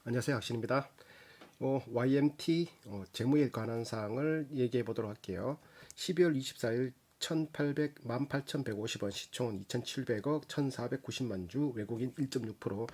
안녕하세요. 학신입니다. YMT 재무에 관한 사항을 얘기해 보도록 할게요. 12월 24일 18,150원, 시총은 2,700억, 1,490만 주, 외국인 1.6%.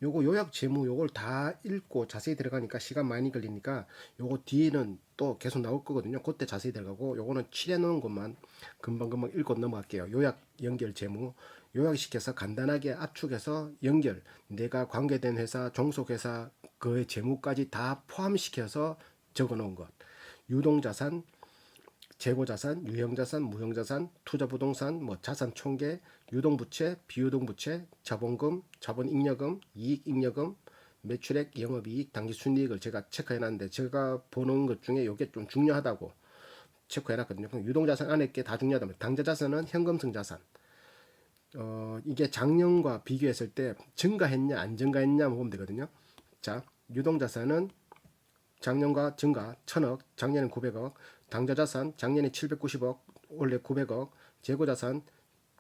요거 요약 재무 요걸 다 읽고 자세히 들어가니까 시간 많이 걸리니까 요거 뒤에는 또 계속 나올 거거든요. 그때 자세히 들어가고 요거는 칠해 놓은 것만 금방금방 읽고 넘어갈게요. 요약 연결 재무 요약시켜서 간단하게 압축해서 연결, 내가 관계된 회사, 종속회사 그의 재무까지 다 포함시켜서 적어놓은 것. 유동자산, 재고자산, 유형자산, 무형자산, 투자부동산, 자산 총계, 유동부채, 비유동부채, 자본금, 자본잉여금, 이익잉여금, 매출액, 영업이익, 당기순이익을 제가 체크해놨는데 제가 보는 것 중에 이게 좀 중요하다고 체크해놨거든요. 유동자산 안에 게 다 중요하다면 당좌자산은 현금성 자산. 이게 작년과 비교했을 때 증가했냐 안 증가했냐 보면 되거든요. 자, 유동자산은 작년과 증가 1000억, 작년엔 900억, 당좌자산 작년에 790억, 올해 900억, 재고자산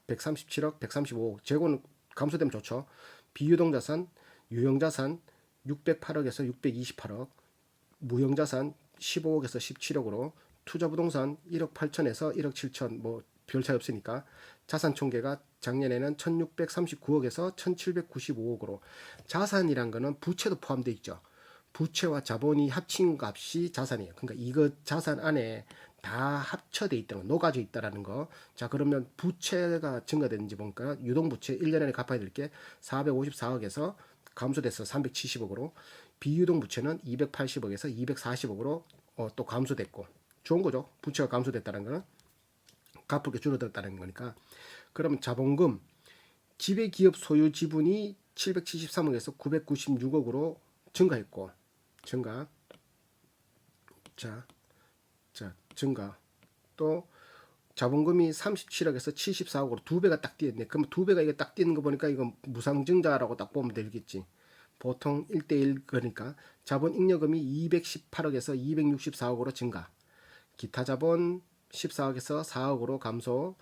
137억, 135억, 재고는 감소되면 좋죠. 비유동자산, 유형자산 608억에서 628억, 무형자산 15억에서 17억으로, 투자부동산 1억 8천에서 1억 7천, 별 차이 없으니까 자산 총계가 작년에는 1639억에서 1795억으로, 자산이란 거는 부채도 포함되어 있죠. 부채와 자본이 합친 값이 자산이에요. 그러니까 이거 자산 안에 다 합쳐져 있다는 거, 녹아져 있다라는 거. 자, 그러면 부채가 증가되는지 보니까 유동부채 1년 안에 갚아야 될 게 454억에서 감소돼서 370억으로, 비유동부채는 280억에서 240억으로 또 감소됐고, 좋은 거죠. 부채가 감소됐다는 거는 갚을 게 줄어들었다는 거니까. 그러면 자본금, 지배기업 소유 지분이 773억에서 996억으로 증가했고, 증가. 자, 증가. 또 자본금이 37억에서 74억으로 두 배가 딱 뛰었네. 그럼 두 배가 이게 딱 뛰는 거 보니까 이건 무상증자라고 딱 보면 되겠지. 보통 1대1 그러니까 자본 잉여금이 218억에서 264억으로 증가. 기타 자본 14억에서 4억으로 감소.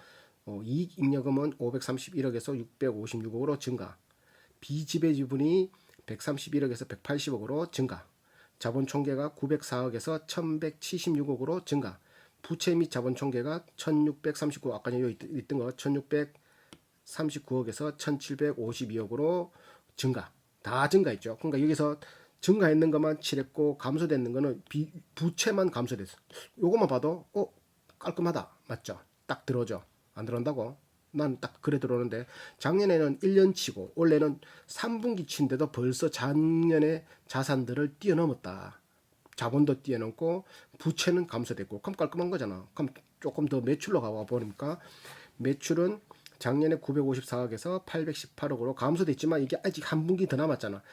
이익 잉여금은 531억에서 656억으로 증가. 비지배 지분이 131억에서 180억으로 증가. 자본 총계가 904억에서 1176억으로 증가. 부채 및 자본 총계가 1639억, 아까 여기 있던 거 1639억에서 1752억으로 증가. 다 증가했죠. 그러니까 여기서 증가했는 것만 칠했고 감소됐는 거는 부채만 감소됐어. 요것만 봐도 깔끔하다. 맞죠? 딱 들어오죠. 안 들어온다고? 난 딱 그래 들어오는데, 작년에는 1년치고 올해는 3분기치인데도 벌써 작년에 자산들을 뛰어넘었다. 자본도 뛰어넘고 부채는 감소됐고, 그럼 깔끔한 거잖아. 그럼 조금 더 매출로 가봐 보니까 매출은 작년에 954억에서 818억으로 감소됐지만 이게 아직 한 분기 더 남았잖아.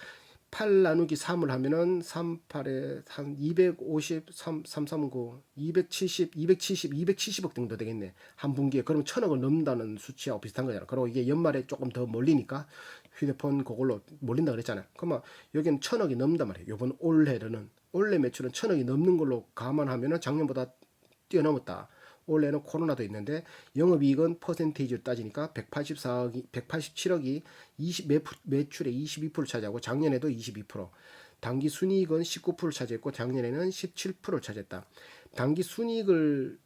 8 나누기 3을 하면은 38에 한 250, 339, 270, 270억 정도 되겠네. 한 분기에. 그러면 1000억을 넘는다는 수치하고 비슷한 거잖아. 그리고 이게 연말에 조금 더 몰리니까 휴대폰 그걸로 몰린다 그랬잖아요. 그러면 여기는 1000억이 넘는단 말이에요. 요번 올해는. 올해 매출은 1000억이 넘는 걸로 감안하면은 작년보다 뛰어넘었다. 올해는 코로나도 있는데 영업이익은 퍼센테이지로 따지니까 187억이 매출의 22% 차지하고 작년에도 22%, 당기 순이익은 19% 차지했고 작년에는 17%를 차지했다. 당기 순이익이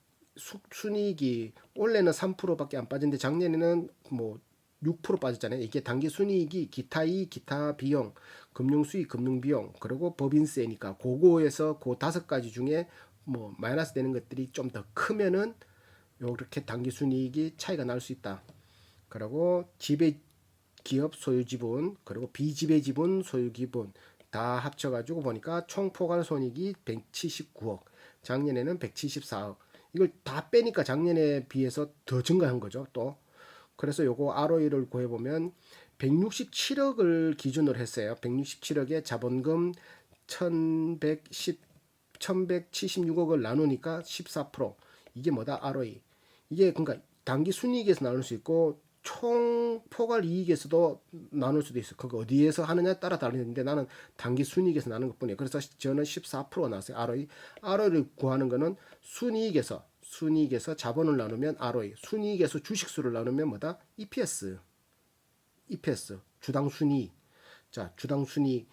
올해는 3%밖에 안 빠졌는데 작년에는 6% 빠졌잖아요. 이게 당기 순이익이 기타 이익, 기타 비용, 금융 수익, 금융 비용, 그리고 법인세니까 그거에서 그 5가지 중에 마이너스 되는 것들이 좀 더 크면은 요렇게 당기 순이익이 차이가 날 수 있다. 그리고 지배 기업 소유 지분, 그리고 비지배 지분 소유 기분 다 합쳐가지고 보니까 총 포괄 손익이 179억, 작년에는 174억. 이걸 다 빼니까 작년에 비해서 더 증가한 거죠. 또 그래서 요거 ROE를 구해보면 167억을 기준으로 했어요. 167억에 자본금 1176억을 나누니까 14%. 이게 뭐다? ROE. 이게 그러니까 단기 순이익에서 나눌 수 있고 총 포괄 이익에서도 나눌 수도 있어. 그거 어디에서 하느냐에 따라 다르는데 나는 단기 순이익에서 나눈 것뿐이에요. 그래서 저는 14%가 나왔어요. ROE. ROE를 구하는 거는 순이익에서 자본을 나누면 ROE, 순이익에서 주식수를 나누면 뭐다? EPS. 주당 순이익. 자, 주당 순이익.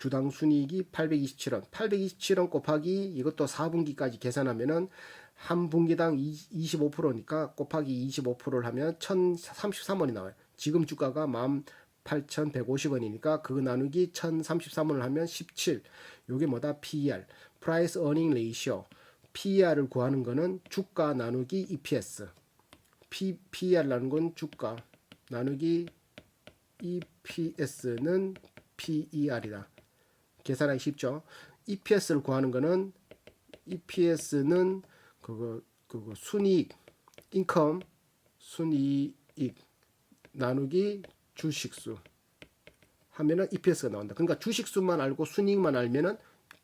주당 순이익이 827원. 827원 곱하기 이것도 4분기까지 계산하면은 한 분기당 25%니까 곱하기 25%를 하면 1033원이 나와요. 지금 주가가 18,150원이니까 그거 나누기 1033원을 하면 17. 요게 뭐다? PER. Price Earning Ratio. PER을 구하는 거는 주가 나누기 EPS. PER라는 건 주가 나누기 EPS는 PER이다. 계산하기 쉽죠. EPS를 구하는 거는 EPS는 그거 순이익, 인컴, 순이익 나누기 주식수 하면은 EPS가 나온다. 그러니까 주식수만 알고 순이익만 알면은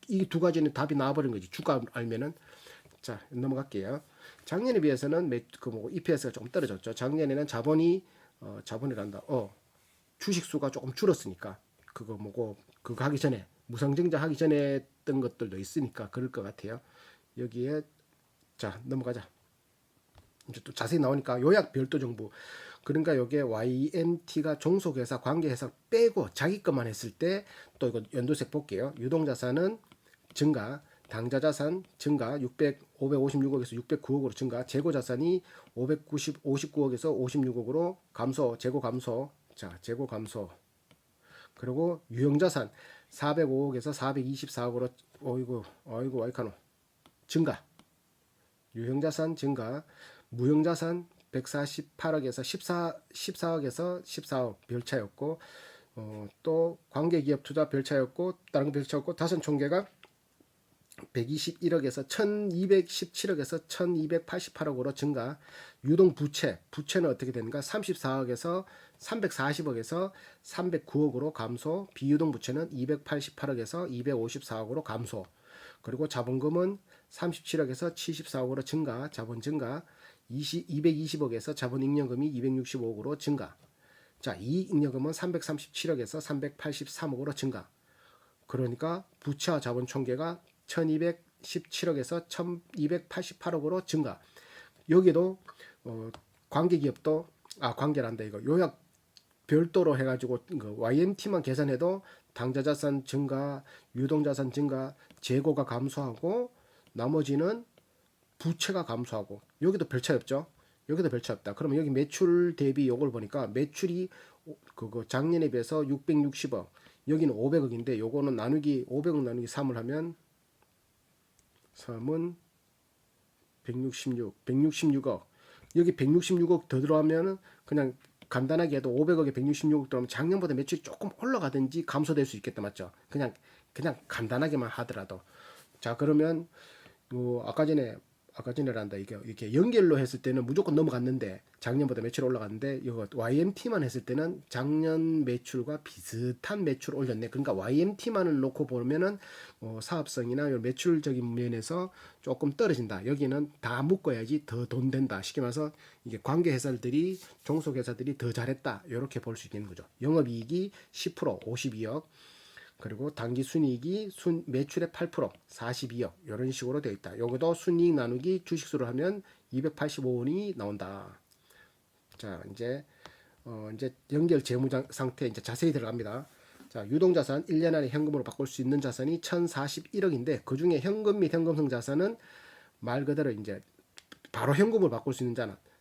이 두 가지는 답이 나와버린 거지. 주가 알면은. 자, 넘어갈게요. 작년에 비해서는 EPS가 조금 떨어졌죠. 작년에는 자본이란다. 주식수가 조금 줄었으니까 그거 하기 전에 무상증자 하기 전에 했던 것들도 있으니까 그럴 것 같아요. 여기에 자 넘어가자. 이제 또 자세히 나오니까 요약 별도 정보. 그러니까 요게 YMT가 종속회사 관계회사 빼고 자기 것만 했을 때 또 이거 연도색 볼게요. 유동자산은 증가, 당좌자산 증가 556억에서 609억으로 증가, 재고자산이 59억에서 56억으로 감소, 재고 감소. 자, 재고 감소. 그리고 유형자산 405억에서 424억으로 어이구 와이카노 증가. 유형자산 증가. 무형자산 148억에서 14억에서 14억 별 차였고, 또 관계기업 투자 별 차였고, 다른 거 별 차였고, 자산 총계가 121억에서 1217억에서 1288억으로 증가. 유동 부채는 어떻게 되는가? 34억에서 340억에서 309억으로 감소. 비유동 부채는 288억에서 254억으로 감소. 그리고 자본금은 37억에서 74억으로 증가. 자본 증가. 220억에서 자본 잉여금이 265억으로 증가. 자, 이익 잉여금은 337억에서 383억으로 증가. 그러니까 부채와 자본 총계가 1217억에서 1288억으로 증가. 여기도 관계기업도 관계란다 이거 요약 별도로 해가지고 YMT만 계산해도 당좌자산 증가, 유동자산 증가, 재고가 감소하고 나머지는 부채가 감소하고 여기도 별 차이 없죠. 여기도 별 차이 없다. 그러면 여기 매출 대비 요걸 보니까 매출이 작년에 비해서 660억, 여기는 500억인데 요거는 나누기 500억 나누기 3을 하면 3은 166억. 여기 166억 더 들어가면은 그냥 간단하게 해도 500억에 166억 들어가면 작년보다 매출이 조금 올라가든지 감소될 수 있겠다, 맞죠? 그냥 간단하게만 하더라도. 자, 그러면 아까 전에란다 이렇게 연결로 했을 때는 무조건 넘어갔는데 작년보다 매출 올라갔는데 이거 YMT만 했을 때는 작년 매출과 비슷한 매출 올렸네. 그러니까 YMT만을 놓고 보면은 사업성이나 매출적인 면에서 조금 떨어진다. 여기는 다 묶어야지 더 돈 된다. 쉽게 말해서 이게 관계 회사들이 종속 회사들이 더 잘했다. 이렇게 볼 수 있는 거죠. 영업이익이 10% 52억. 그리고 단기 순이익이 매출의 8% 42억 이런 식으로 되어 있다. 여기도 순이익 나누기 주식수로 하면 285원이 나온다. 자, 이제 연결 재무 상태 이제 자세히 들어갑니다. 자, 유동자산 1년 안에 현금으로 바꿀 수 있는 자산이 1,041억인데 그 중에 현금 및 현금성 자산은 말 그대로 이제 바로 현금으로 바꿀 수 있는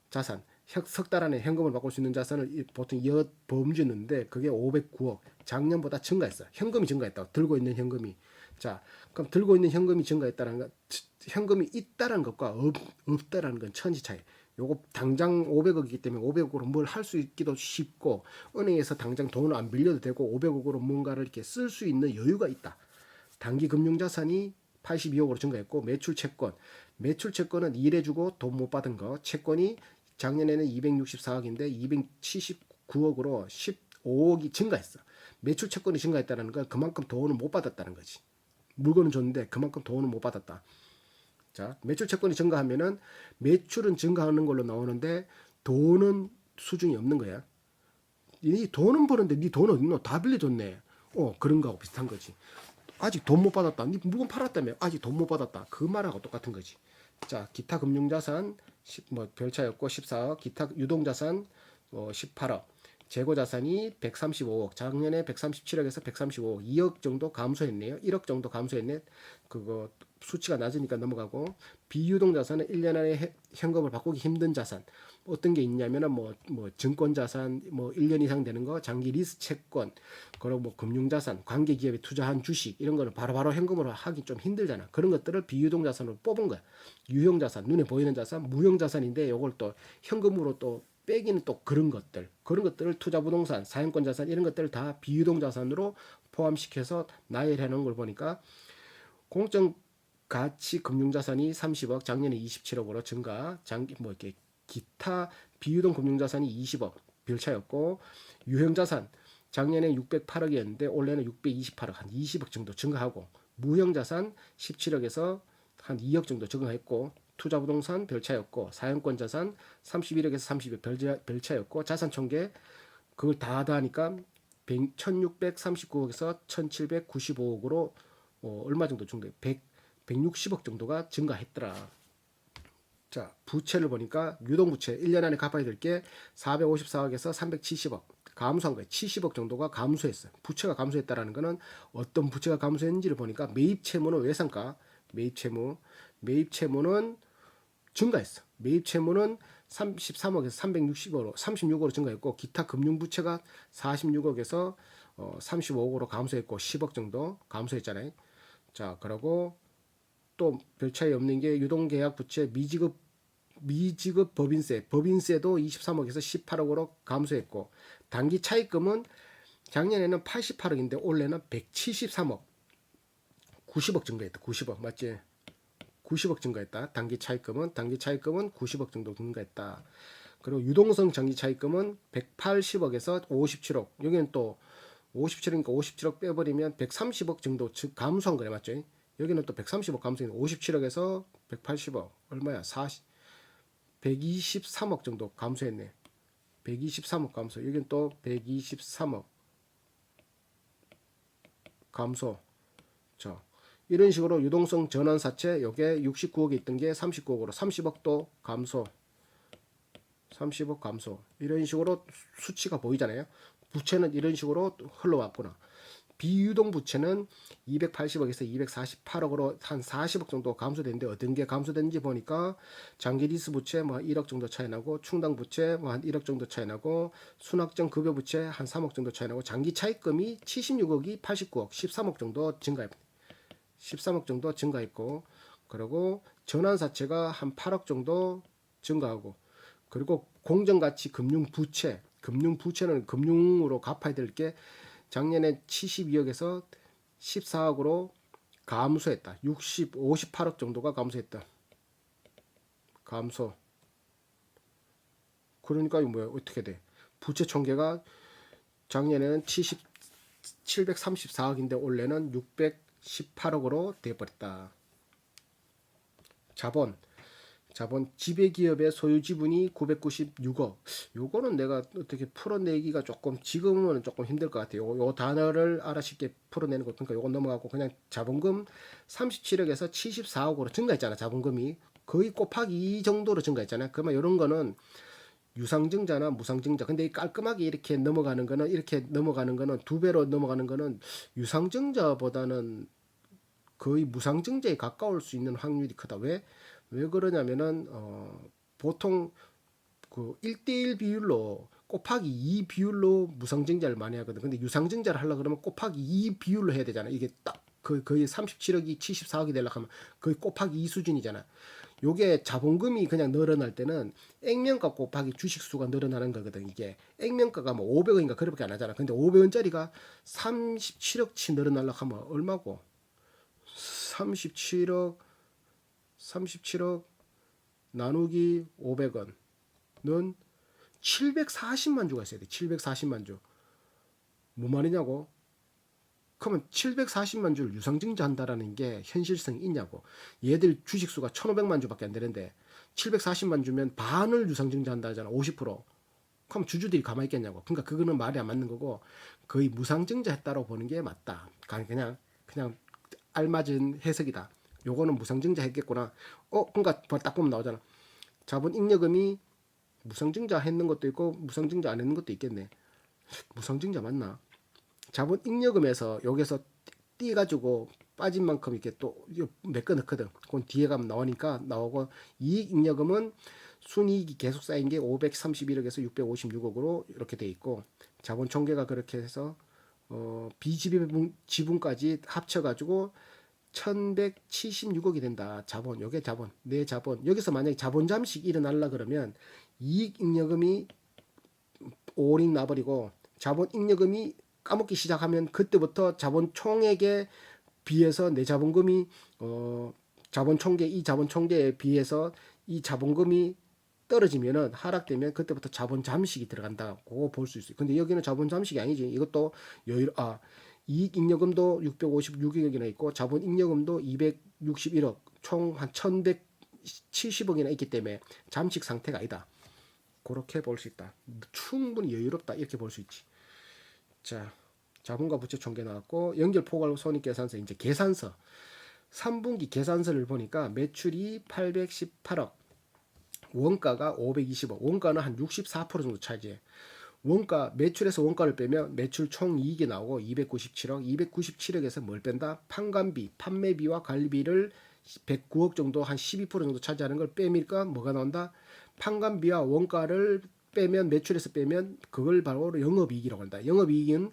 자산 석 달 안에 현금을 바꿀 수 있는 자산을 보통 범주는데 그게 509억. 작년보다 증가했어. 현금이 증가했다. 들고 있는 현금이. 자, 그럼 들고 있는 현금이 증가했다는 건 현금이 있다라는 것과 없다라는 건 천지 차이. 요거 당장 500억이기 때문에 500억으로 뭘 할 수 있기도 쉽고 은행에서 당장 돈을 안 빌려도 되고 500억으로 뭔가를 이렇게 쓸 수 있는 여유가 있다. 단기 금융자산이 82억으로 증가했고 매출 채권은 일해주고 돈 못 받은 거. 채권이 작년에는 264억인데 279억으로 15억이 증가했어. 매출 채권이 증가했다는 건 그만큼 돈을 못 받았다는 거지. 물건은 줬는데 그만큼 돈을 못 받았다. 자, 매출 채권이 증가하면은 매출은 증가하는 걸로 나오는데 돈은 수준이 없는 거야. 이 돈은 버는데 네 돈 어딨노? 다 빌려줬네. 그런 거하고 비슷한 거지. 아직 돈 못 받았다. 네 물건 팔았다며. 아직 돈 못 받았다. 그 말하고 똑같은 거지. 자, 기타 금융자산 별 차였고 14억, 기타 유동자산 18억. 재고 자산이 135억, 작년에 137억에서 135억, 2억 정도 감소했네요. 1억 정도 감소했네. 그거 수치가 낮으니까 넘어가고, 비유동 자산은 1년 안에 현금을 바꾸기 힘든 자산. 어떤 게 있냐면은 뭐 증권 자산, 뭐 1년 이상 되는 거, 장기 리스 채권, 그리고 뭐 금융 자산, 관계 기업에 투자한 주식 이런 거는 바로바로 현금으로 하기 좀 힘들잖아. 그런 것들을 비유동 자산으로 뽑은 거야. 유형 자산, 눈에 보이는 자산, 무형 자산인데 요걸 또 현금으로 또 빼기는 또 그런 것들을 투자 부동산, 사용권 자산 이런 것들을 다 비유동 자산으로 포함시켜서 나열해 놓은 걸 보니까 공적 가치 금융 자산이 30억, 작년에 27억으로 증가. 장기 뭐 이렇게 기타 비유동 금융 자산이 20억, 별 차이없고, 유형 자산 작년에 608억이었는데 올해는 628억, 한 20억 정도 증가하고, 무형 자산 17억에서 한 2억 정도 증가했고, 투자 부동산 별 차이없고, 사용권 자산 31억에서 30억 별 차이없고, 자산 총계 그걸 다 하니까 1639억에서 1795억으로 얼마 정도 증가, 160억 정도가 증가했더라. 자, 부채를 보니까 유동부채 1년 안에 갚아야 될 게 454억에서 370억 감소한 거예요. 70억 정도가 감소했어요. 부채가 감소했다라는 거는 어떤 부채가 감소했는지를 보니까 매입 채무는 외상가, 매입 채무는 증가했어. 매입 채무는 33억에서 36억으로 증가했고, 기타 금융 부채가 46억에서 35억으로 감소했고, 10억 정도 감소했잖아요. 자, 그리고 또 별 차이 없는 게 유동계약 부채 미지급 법인세도 23억에서 18억으로 감소했고, 단기 차입금은 작년에는 88억인데 올해는 173억, 90억 증가했다. 90억 맞지? 90억 증가했다. 단기 차입금은 90억 정도 증가했다. 그리고 유동성 장기 차입금은 180억에서 57억. 여기는 또 57억이니까 57억 빼버리면 130억 정도 감소한 거네, 맞죠? 여기는 또 130억 감소해. 57억에서 180억 얼마야? 123억 정도 감소했네. 123억 감소. 여기는 또 123억 감소. 자, 이런 식으로 유동성 전환사채 요게 69억에 있던 게 39억으로 30억도 감소. 30억 감소. 이런 식으로 수치가 보이잖아요. 부채는 이런 식으로 흘러왔구나. 비유동 부채는 280억에서 248억으로 한 40억 정도 감소됐는데, 어떤 게 감소된지 보니까 장기 리스 부채 뭐 1억 정도 차이 나고, 충당 부채 뭐 한 1억 정도 차이 나고, 순학정 급여 부채 한 3억 정도 차이 나고, 장기 차입금이 76억이 89억, 13억 정도 증가했습니다. 13억 정도 증가했고, 그리고 전환사채가 한 8억 정도 증가하고, 그리고 공정가치 금융부채는 금융으로 갚아야 될 게 작년에 72억에서 14억으로 감소했다. 58억 정도가 감소했다. 감소. 그러니까 이거 뭐야? 어떻게 돼? 부채 총계가 작년에는 734억인데 올해는 618억으로 돼버렸다. 자본 지배기업의 소유 지분이 996억. 요거는 내가 어떻게 풀어내기가 지금은 조금 힘들 것 같아요. 요 단어를 알아쉽게 풀어내는 거. 그러니까 요거 넘어가고 그냥 자본금 37억에서 74억으로 증가했잖아. 자본금이 거의 곱하기 2 정도로 증가했잖아. 그러면 이런 거는 유상증자나 무상증자. 근데 깔끔하게 이렇게 넘어가는 거는 두 배로 넘어가는 거는 유상증자보다는 거의 무상증자에 가까울 수 있는 확률이 크다. 왜 그러냐면은 보통 그 1대1 비율로 곱하기 2 비율로 무상증자를 많이 하거든. 근데 유상증자를 하려고 그러면 곱하기 2 비율로 해야 되잖아. 이게 딱 거의 37억이 74억이 되려고 하면 거의 곱하기 2 수준이잖아. 요게 자본금이 그냥 늘어날 때는 액면가 곱하기 주식수가 늘어나는 거거든. 이게 액면가가 뭐 500원인가 그렇게 안 하잖아. 근데 500원짜리가 37억치 늘어나려고 하면 얼마고? 37억 나누기 500원은 740만 주가 있어야 돼. 740만 주. 뭐 말이냐고? 그러면 740만 주를 유상증자 한다라는 게 현실성이 있냐고. 얘들 주식수가 1500만 주밖에 안 되는데 740만 주면 반을 유상증자 한다 하잖아. 50%. 그럼 주주들이 가만히 있겠냐고. 그러니까 그거는 말이 안 맞는 거고, 거의 무상증자 했다고 보는 게 맞다. 그냥 알맞은 해석이다. 요거는 무상증자 했겠구나. 그러니까 딱 보면 나오잖아. 자본 잉여금이 무상증자 했는 것도 있고 무상증자 안 했는 것도 있겠네. 무상증자 맞나? 자본 잉여금에서 여기서 띄가지고 빠진 만큼 이렇게 또 메꿔 넣거든. 그건 뒤에 가면 나오니까 나오고 이익 잉여금은 순이익이 계속 쌓인 게 531억에서 656억으로 이렇게 돼 있고 자본 총계가 그렇게 해서 비지분 지분까지 합쳐가지고 1176억이 된다. 자본, 요게 자본, 내 자본. 여기서 만약에 자본 잠식 일어날라 그러면 이익 잉여금이 오링 나버리고 자본 잉여금이 까먹기 시작하면 그때부터 자본 총액에 비해서 내 자본금이 자본 총계 이 자본 총계에 비해서 이 자본금이 떨어지면은 하락되면 그때부터 자본 잠식이 들어간다고 볼 수 있어요. 근데 여기는 자본 잠식이 아니지. 이것도 여유 이익 잉여금도 656억이나 있고 자본 잉여금도 261억 총 한 1170억이나 있기 때문에 잠식 상태가 아니다. 그렇게 볼 수 있다. 충분히 여유롭다 이렇게 볼 수 있지. 자, 자본과 부채 총계 나왔고 연결 포괄 손익계산서 이제 계산서 3분기 계산서를 보니까 매출이 818억 원가가 520억 원가는 한 64% 정도 차지해. 원가 매출에서 원가를 빼면 매출 총이익이 나오고 297억 297억에서 뭘 뺀다? 판관비 판매비와 관리비를 109억 정도 한 12% 정도 차지하는 걸 빼니까 뭐가 나온다? 판관비와 원가를 빼면 매출에서 빼면 그걸 바로 영업이익이라고 한다. 영업이익은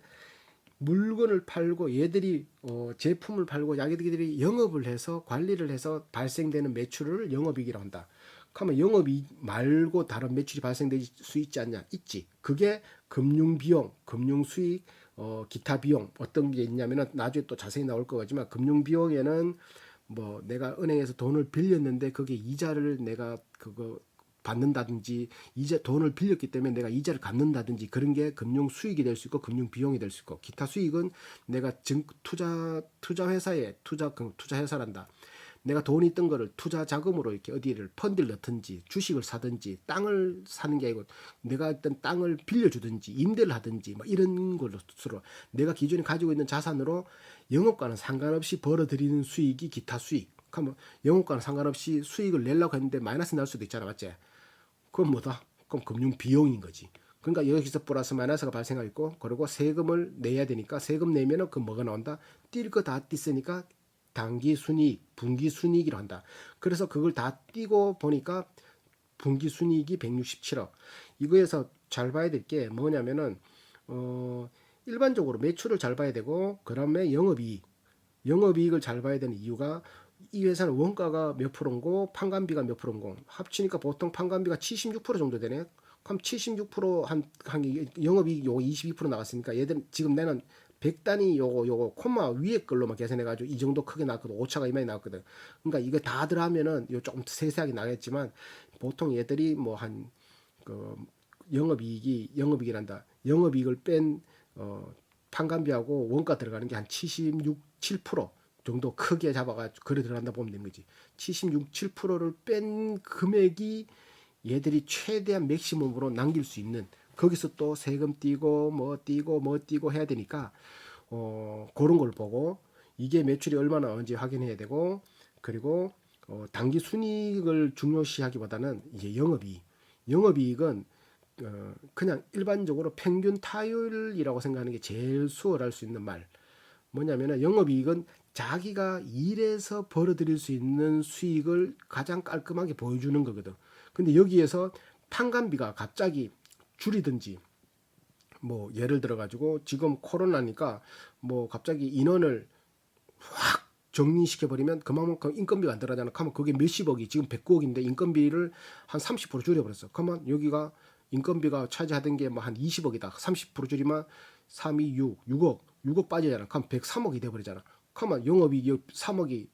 물건을 팔고 얘들이 제품을 팔고 자기들이 영업을 해서 관리를 해서 발생되는 매출을 영업이익이라고 한다. 그러면 영업이익 말고 다른 매출이 발생될 수 있지 않냐? 있지. 그게 금융비용, 금융수익, 기타 비용 어떤 게 있냐면은 나중에 또 자세히 나올 거지만 금융비용에는 뭐 내가 은행에서 돈을 빌렸는데 그게 이자를 내가 그거 받는다든지 이자 돈을 빌렸기 때문에 내가 이자를 갚는다든지 그런 게 금융 수익이 될 수 있고 금융 비용이 될 수 있고 기타 수익은 내가 투자 회사에 투자 회사란다. 내가 돈이 있던 거를 투자 자금으로 이렇게 어디를 펀드를 넣든지 주식을 사든지 땅을 사는 게 아니고 내가 어떤 땅을 빌려주든지 임대를 하든지 뭐 이런 걸로 내가 기존에 가지고 있는 자산으로 영업과는 상관없이 벌어들이는 수익이 기타 수익. 그러면 영업과는 상관없이 수익을 내려고 했는데 마이너스 날 수도 있잖아, 맞지? 그건 뭐다? 그럼 금융 비용인 거지. 그러니까 여기서 플러스 마이너스가 발생하고 그리고 세금을 내야 되니까 세금 내면은 그 뭐가 나온다? 뛸 거 다 띄으니까 단기 순이익, 분기 순이익이라 한다. 그래서 그걸 다 띄고 보니까 분기 순이익이 167억. 이거에서 잘 봐야 될 게 뭐냐면은 일반적으로 매출을 잘 봐야 되고 그다음에 영업이익을 잘 봐야 되는 이유가 이 회사는 원가가 몇 프로인고 판관비가 몇 프로인고 합치니까 보통 판관비가 76% 정도 되네. 그럼 76%한 영업이익 요거 22% 나갔으니까 얘들 지금 내는 100단위 요거 콤마 위에 걸로만 계산해가지고 이 정도 크게 나왔거든. 오차가 이만히 나왔거든. 그러니까 이거 다 들어가면은 요 조금 세세하게 나겠지만 보통 얘들이 뭐 한 그 영업이익이란다. 영업이익을 뺀 판관비하고 원가 들어가는 게 한 76, 7% 정도 크게 잡아가지고 그래 들어간다 보면 되는 거지. 76, 7%를 뺀 금액이 얘들이 최대한 맥시멈으로 남길 수 있는 거기서 또 세금 띄고 뭐 띄고 해야 되니까 그런 걸 보고 이게 매출이 얼마나 나오는지 확인해야 되고 그리고 단기 순이익을 중요시하기보다는 이제 영업이익은 그냥 일반적으로 평균 타율이라고 생각하는 게 제일 수월할 수 있는 말 뭐냐면은 영업이익은 자기가 일해서 벌어들일 수 있는 수익을 가장 깔끔하게 보여주는 거거든. 근데 여기에서 판관비가 갑자기 줄이든지 뭐 예를 들어 가지고 지금 코로나니까 뭐 갑자기 인원을 확 정리시켜 버리면 그만큼 인건비가 안 들어가잖아. 그러면 그게 몇십억이 지금 109억인데 인건비를 한 30% 줄여 버렸어. 그러면 여기가 인건비가 차지하던 게 뭐 한 20억이다. 30% 줄이면 3, 2, 6억 빠지잖아. 그럼 103억이 돼 버리잖아. 그러면 영업이익 3억이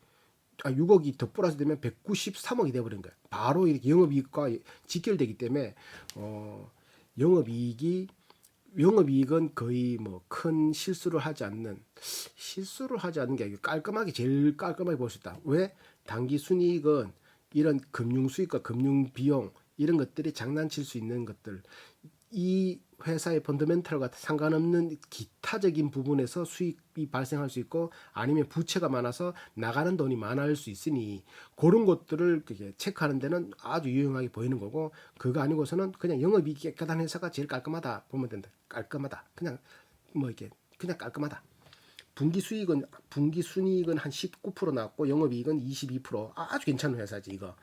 6억이 더 플러스 되면 193억이 돼버린 거야. 바로 이렇게 영업이익과 직결되기 때문에 영업이익이 영업이익은 거의 뭐 큰 실수를 하지 않는 게 아니고 깔끔하게 제일 깔끔하게 볼 수 있다. 왜? 단기 순이익은 이런 금융 수익과 금융 비용 이런 것들이 장난칠 수 있는 것들 이 회사의 펀더멘털과 상관없는 기타적인 부분에서 수익이 발생할 수 있고 아니면 부채가 많아서 나가는 돈이 많을 수 있으니 그런 것들을 체크하는 데는 아주 유용하게 보이는 거고 그거 아니고서는 그냥 영업이익이 깨끗한 회사가 제일 깔끔하다 보면 된다. 깔끔하다. 그냥 뭐 이렇게 그냥 깔끔하다. 분기 순이익은 한 19% 나왔고 영업이익은 22% 아주 괜찮은 회사지 이거.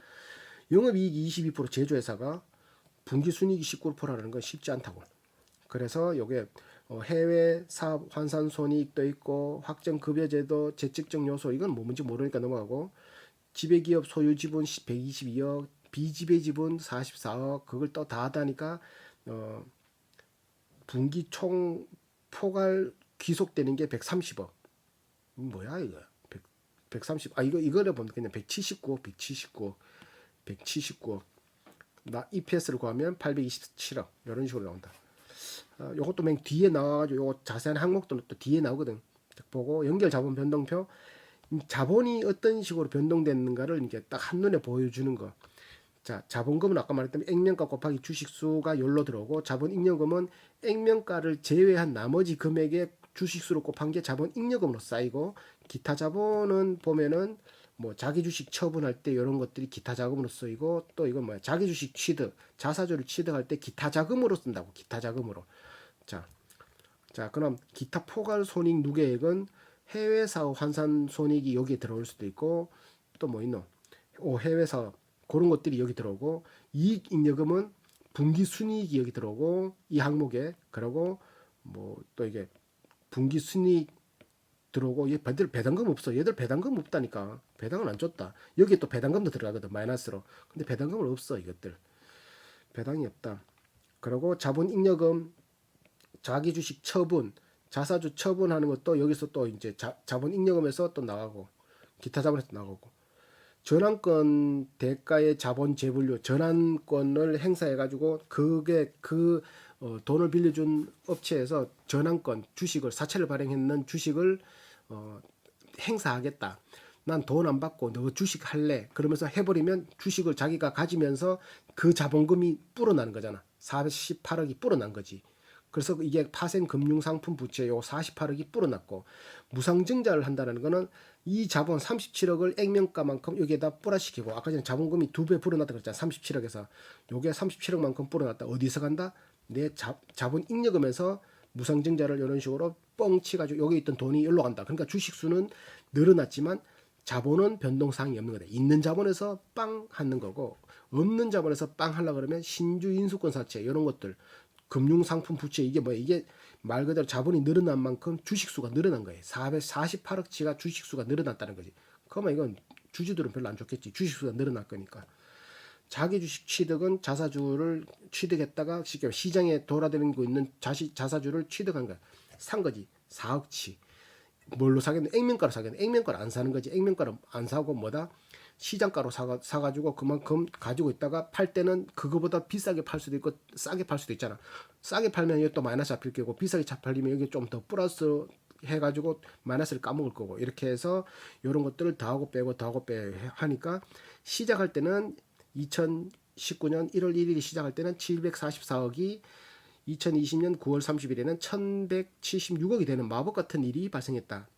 영업이익이 22% 제조회사가 분기 순이익이 19%라는 건 쉽지 않다고. 그래서 요게 해외 사업 환산 손익도 있고 확정 급여제도 재측정 요소 이건 뭔지 모르니까 넘어가고 지배기업 소유 지분 122억 비지배 지분 44억 그걸 또 다 하다니까 분기 총 포괄 귀속되는 게 130억. 뭐야 이거? 130. 이거를 보면 그냥 179억. 나 EPS를 구하면 827억. 이런 식으로 나온다. 요것도 맨 뒤에 나와가지고 요거 자세한 항목도 또 뒤에 나오거든. 보고 연결 자본 변동표 자본이 어떤 식으로 변동됐는가를 이게 딱 한눈에 보여주는 거. 자, 자본금은 아까 말했던 액면가 곱하기 주식수가 열로 들어오고 자본 잉여금은 액면가를 제외한 나머지 금액의 주식수로 곱한 게 자본 잉여금으로 쌓이고 기타 자본은 보면은 뭐 자기 주식 처분할 때 이런 것들이 기타 자금으로 쓰이고 또 이건 뭐야 자기 주식 취득 자사주를 취득할 때 기타 자금으로 쓴다고 기타 자금으로 자, 그럼 기타 포괄 손익 누계액은 해외 사업 환산 손익이 여기에 들어올 수도 있고 또 뭐 있노 해외 사업 그런 것들이 여기 들어오고 이익 잉여금은 분기 순이익이 여기 들어오고 이 항목에 그리고 뭐 또 이게 분기 순이익 들어오고 얘들 배당금 없어. 얘들 배당금 없다니까. 배당은 안 줬다. 여기에 또 배당금도 들어가거든. 마이너스로. 근데 배당금은 없어. 이것들. 배당이 없다. 그리고 자본 잉여금, 자기 주식 처분, 자사주 처분하는 것도 여기서 또 이제 자본 잉여금에서 또 나가고 기타 자본에서 나가고 전환권 대가의 자본 재분류 전환권을 행사해 가지고 그게 돈을 빌려준 업체에서 전환권 주식을 사채를 발행했는 주식을 행사하겠다. 난 돈 안 받고 너 주식 할래. 그러면서 해버리면 주식을 자기가 가지면서 그 자본금이 불어나는 거잖아. 48억이 불어난 거지. 그래서 이게 파생 금융상품 부채 요 48억이 불어났고 무상증자를 한다는 거는 이 자본 37억을 액면가만큼 여기에다 뿌라시키고 아까 전에 자본금이 2배 불어났다 그랬잖아. 37억에서 요게 37억만큼 불어났다. 어디서 간다? 내 자본 잉여금에서 무상증자를 이런 식으로 뻥치 가지고 여기 있던 돈이 여기로 간다. 그러니까 주식수는 늘어났지만 자본은 변동사항이 없는 거다. 있는 자본에서 빵 하는 거고 없는 자본에서 빵 하려고 그러면 신주 인수권 사채 이런 것들 금융상품 부채 이게 뭐야? 이게 말 그대로 자본이 늘어난 만큼 주식수가 늘어난 거예요. 448억치가 주식수가 늘어났다는 거지. 그러면 이건 주주들은 별로 안 좋겠지. 주식수가 늘어날 거니까. 자기 주식 취득은 자사주를 취득했다가 시장에 돌아다니고 있는 자사주를 취득한 거야. 산 거지. 4억치. 뭘로 사겠네? 액면가로 사겠네. 액면가로 안 사는 거지. 액면가로 안 사고 뭐다? 시장가로 사가지고 그만큼 가지고 있다가 팔 때는 그거보다 비싸게 팔 수도 있고 싸게 팔 수도 있잖아. 싸게 팔면 이게 또 마이너스 잡힐 거고 비싸게 팔리면 여기 좀 더 플러스 해가지고 마이너스를 까먹을 거고 이렇게 해서 이런 것들을 더하고 빼고 하니까 시작할 때는 2019년 1월 1일이 시작할 때는 744억이 2020년 9월 30일에는 1176억이 되는 마법 같은 일이 발생했다.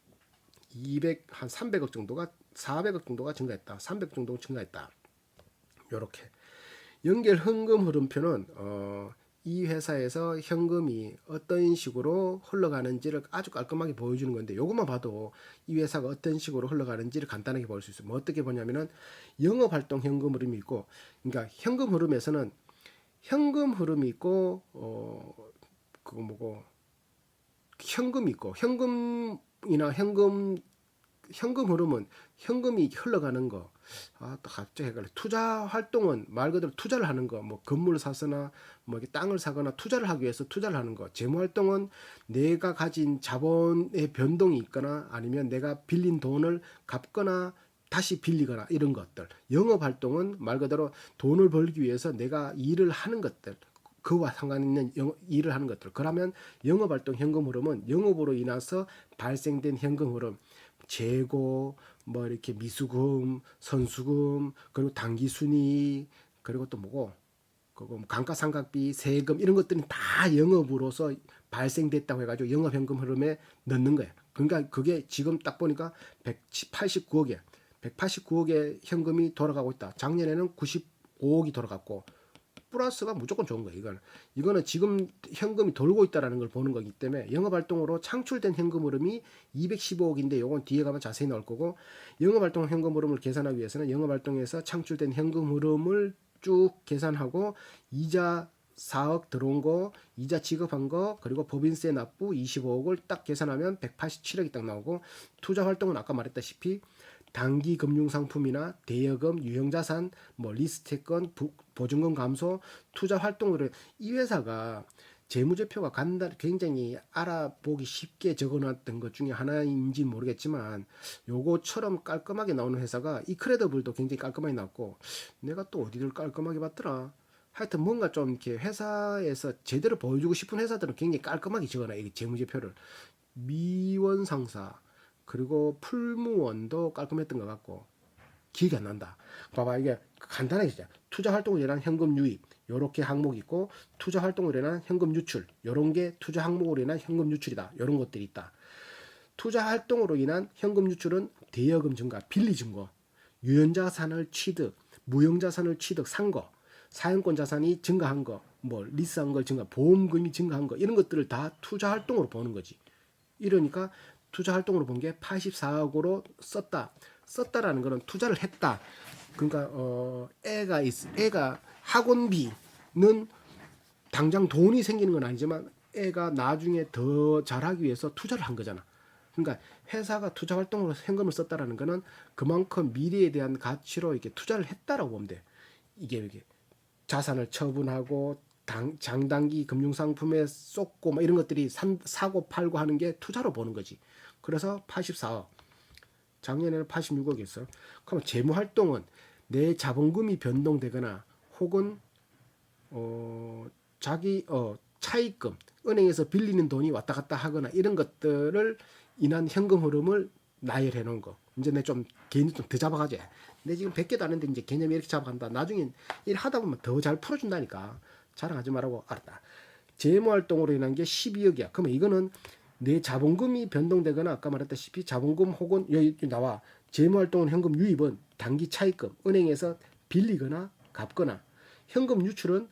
한 300억 정도가 400억 정도가 증가했다. 300 정도 증가했다. 요렇게 연결 현금 흐름표는 이 회사에서 현금이 어떤 식으로 흘러가는지를 아주 깔끔하게 보여주는 건데 요것만 봐도 이 회사가 어떤 식으로 흘러가는지를 간단하게 볼 수 있어요. 뭐 어떻게 보냐면은 영업활동 현금 흐름이 있고 그러니까 현금 흐름에서는 현금 흐름이 있고 그거 뭐고 현금이 있고 현금이나 현금 흐름은 현금이 흘러가는 거. 또 갑자기 헷갈려. 투자 활동은 말 그대로 투자를 하는 거. 뭐 건물을 사거나 뭐 땅을 사거나 투자를 하기 위해서 투자를 하는 거. 재무 활동은 내가 가진 자본의 변동이 있거나 아니면 내가 빌린 돈을 갚거나 다시 빌리거나 이런 것들. 영업 활동은 말 그대로 돈을 벌기 위해서 내가 일을 하는 것들. 그와 상관 있는 일을 하는 것들. 그러면 영업 활동 현금 흐름은 영업으로 인해서 발생된 현금 흐름. 재고, 뭐 이렇게 미수금, 선수금, 그리고 당기 순이익, 그리고 또 뭐고 그거 뭐 감가상각비, 세금 이런 것들은 다 영업으로서 발생됐다고 해가지고 영업현금 흐름에 넣는 거예요. 그러니까 그게 지금 딱 보니까 189억에 189억의 현금이 돌아가고 있다. 작년에는 95억이 돌아갔고 플러스가 무조건 좋은 거예요. 이거는 지금 현금이 돌고 있다라는 걸 보는 거기 때문에 영업활동으로 창출된 현금 흐름이 215억인데 이건 뒤에 가면 자세히 나올 거고 영업활동 현금 흐름을 계산하기 위해서는 영업활동에서 창출된 현금 흐름을 쭉 계산하고 이자 4억 들어온 거, 이자 지급한 거, 그리고 법인세 납부 25억을 딱 계산하면 187억이 딱 나오고 투자 활동은 아까 말했다시피 단기 금융상품이나 대여금, 유형자산, 뭐 리스트권, 보증금 감소, 투자 활동을 이 회사가 재무제표가 굉장히 알아보기 쉽게 적어놨던 것 중에 하나인지 모르겠지만 요거처럼 깔끔하게 나오는 회사가 이크레더블도 굉장히 깔끔하게 나왔고 내가 또 어디를 깔끔하게 봤더라. 하여튼 뭔가 좀 이렇게 회사에서 제대로 보여주고 싶은 회사들은 굉장히 깔끔하게 적어놔. 이 재무제표를. 미원상사 그리고 풀무원도 깔끔했던 것 같고 기억이 안 난다. 봐봐 이게 간단하게 진짜 투자 활동으로 인한 현금 유입 요렇게 항목이 있고 투자 활동으로 인한 현금 유출 요런 게 투자 항목으로 인한 현금 유출이다. 요런 것들이 있다. 투자 활동으로 인한 현금 유출은 대여금 증가, 빌리 증거, 유연자산을 취득, 무형자산을 취득 산 거, 사용권 자산이 증가한 거, 뭐 리스한 걸 증가, 보험금이 증가한 거 이런 것들을 다 투자 활동으로 보는 거지. 이러니까 투자 활동으로 본 게 84억으로 썼다라는 거는 투자를 했다. 그러니까 애가 학원비는 당장 돈이 생기는 건 아니지만 애가 나중에 더 잘하기 위해서 투자를 한 거잖아. 그러니까 회사가 투자 활동으로 현금을 썼다라는 거는 그만큼 미래에 대한 가치로 이렇게 투자를 했다라고 보면 돼. 이게 자산을 처분하고 장단기 금융상품에 쏟고 뭐 이런 것들이 사고 팔고 하는 게 투자로 보는 거지. 그래서 84억. 작년에는 86억이었어. 그럼 재무활동은 내 자본금이 변동되거나 혹은 자기 차입금, 은행에서 빌리는 돈이 왔다 갔다 하거나 이런 것들을 인한 현금 흐름을 나열해 놓은 거. 이제 내 좀 개인이 좀 더 잡아가지. 내 지금 100개도 안 했는데 이제 개념이 이렇게 잡아간다. 나중에 일 하다 보면 더 잘 풀어준다니까. 자랑하지 말라고. 알았다. 재무활동으로 인한 게 12억이야. 그러면 이거는 내 자본금이 변동되거나 아까 말했다시피 자본금 혹은 여기 나와 재무활동은 현금 유입은 단기 차입금, 은행에서 빌리거나 갚거나 현금 유출은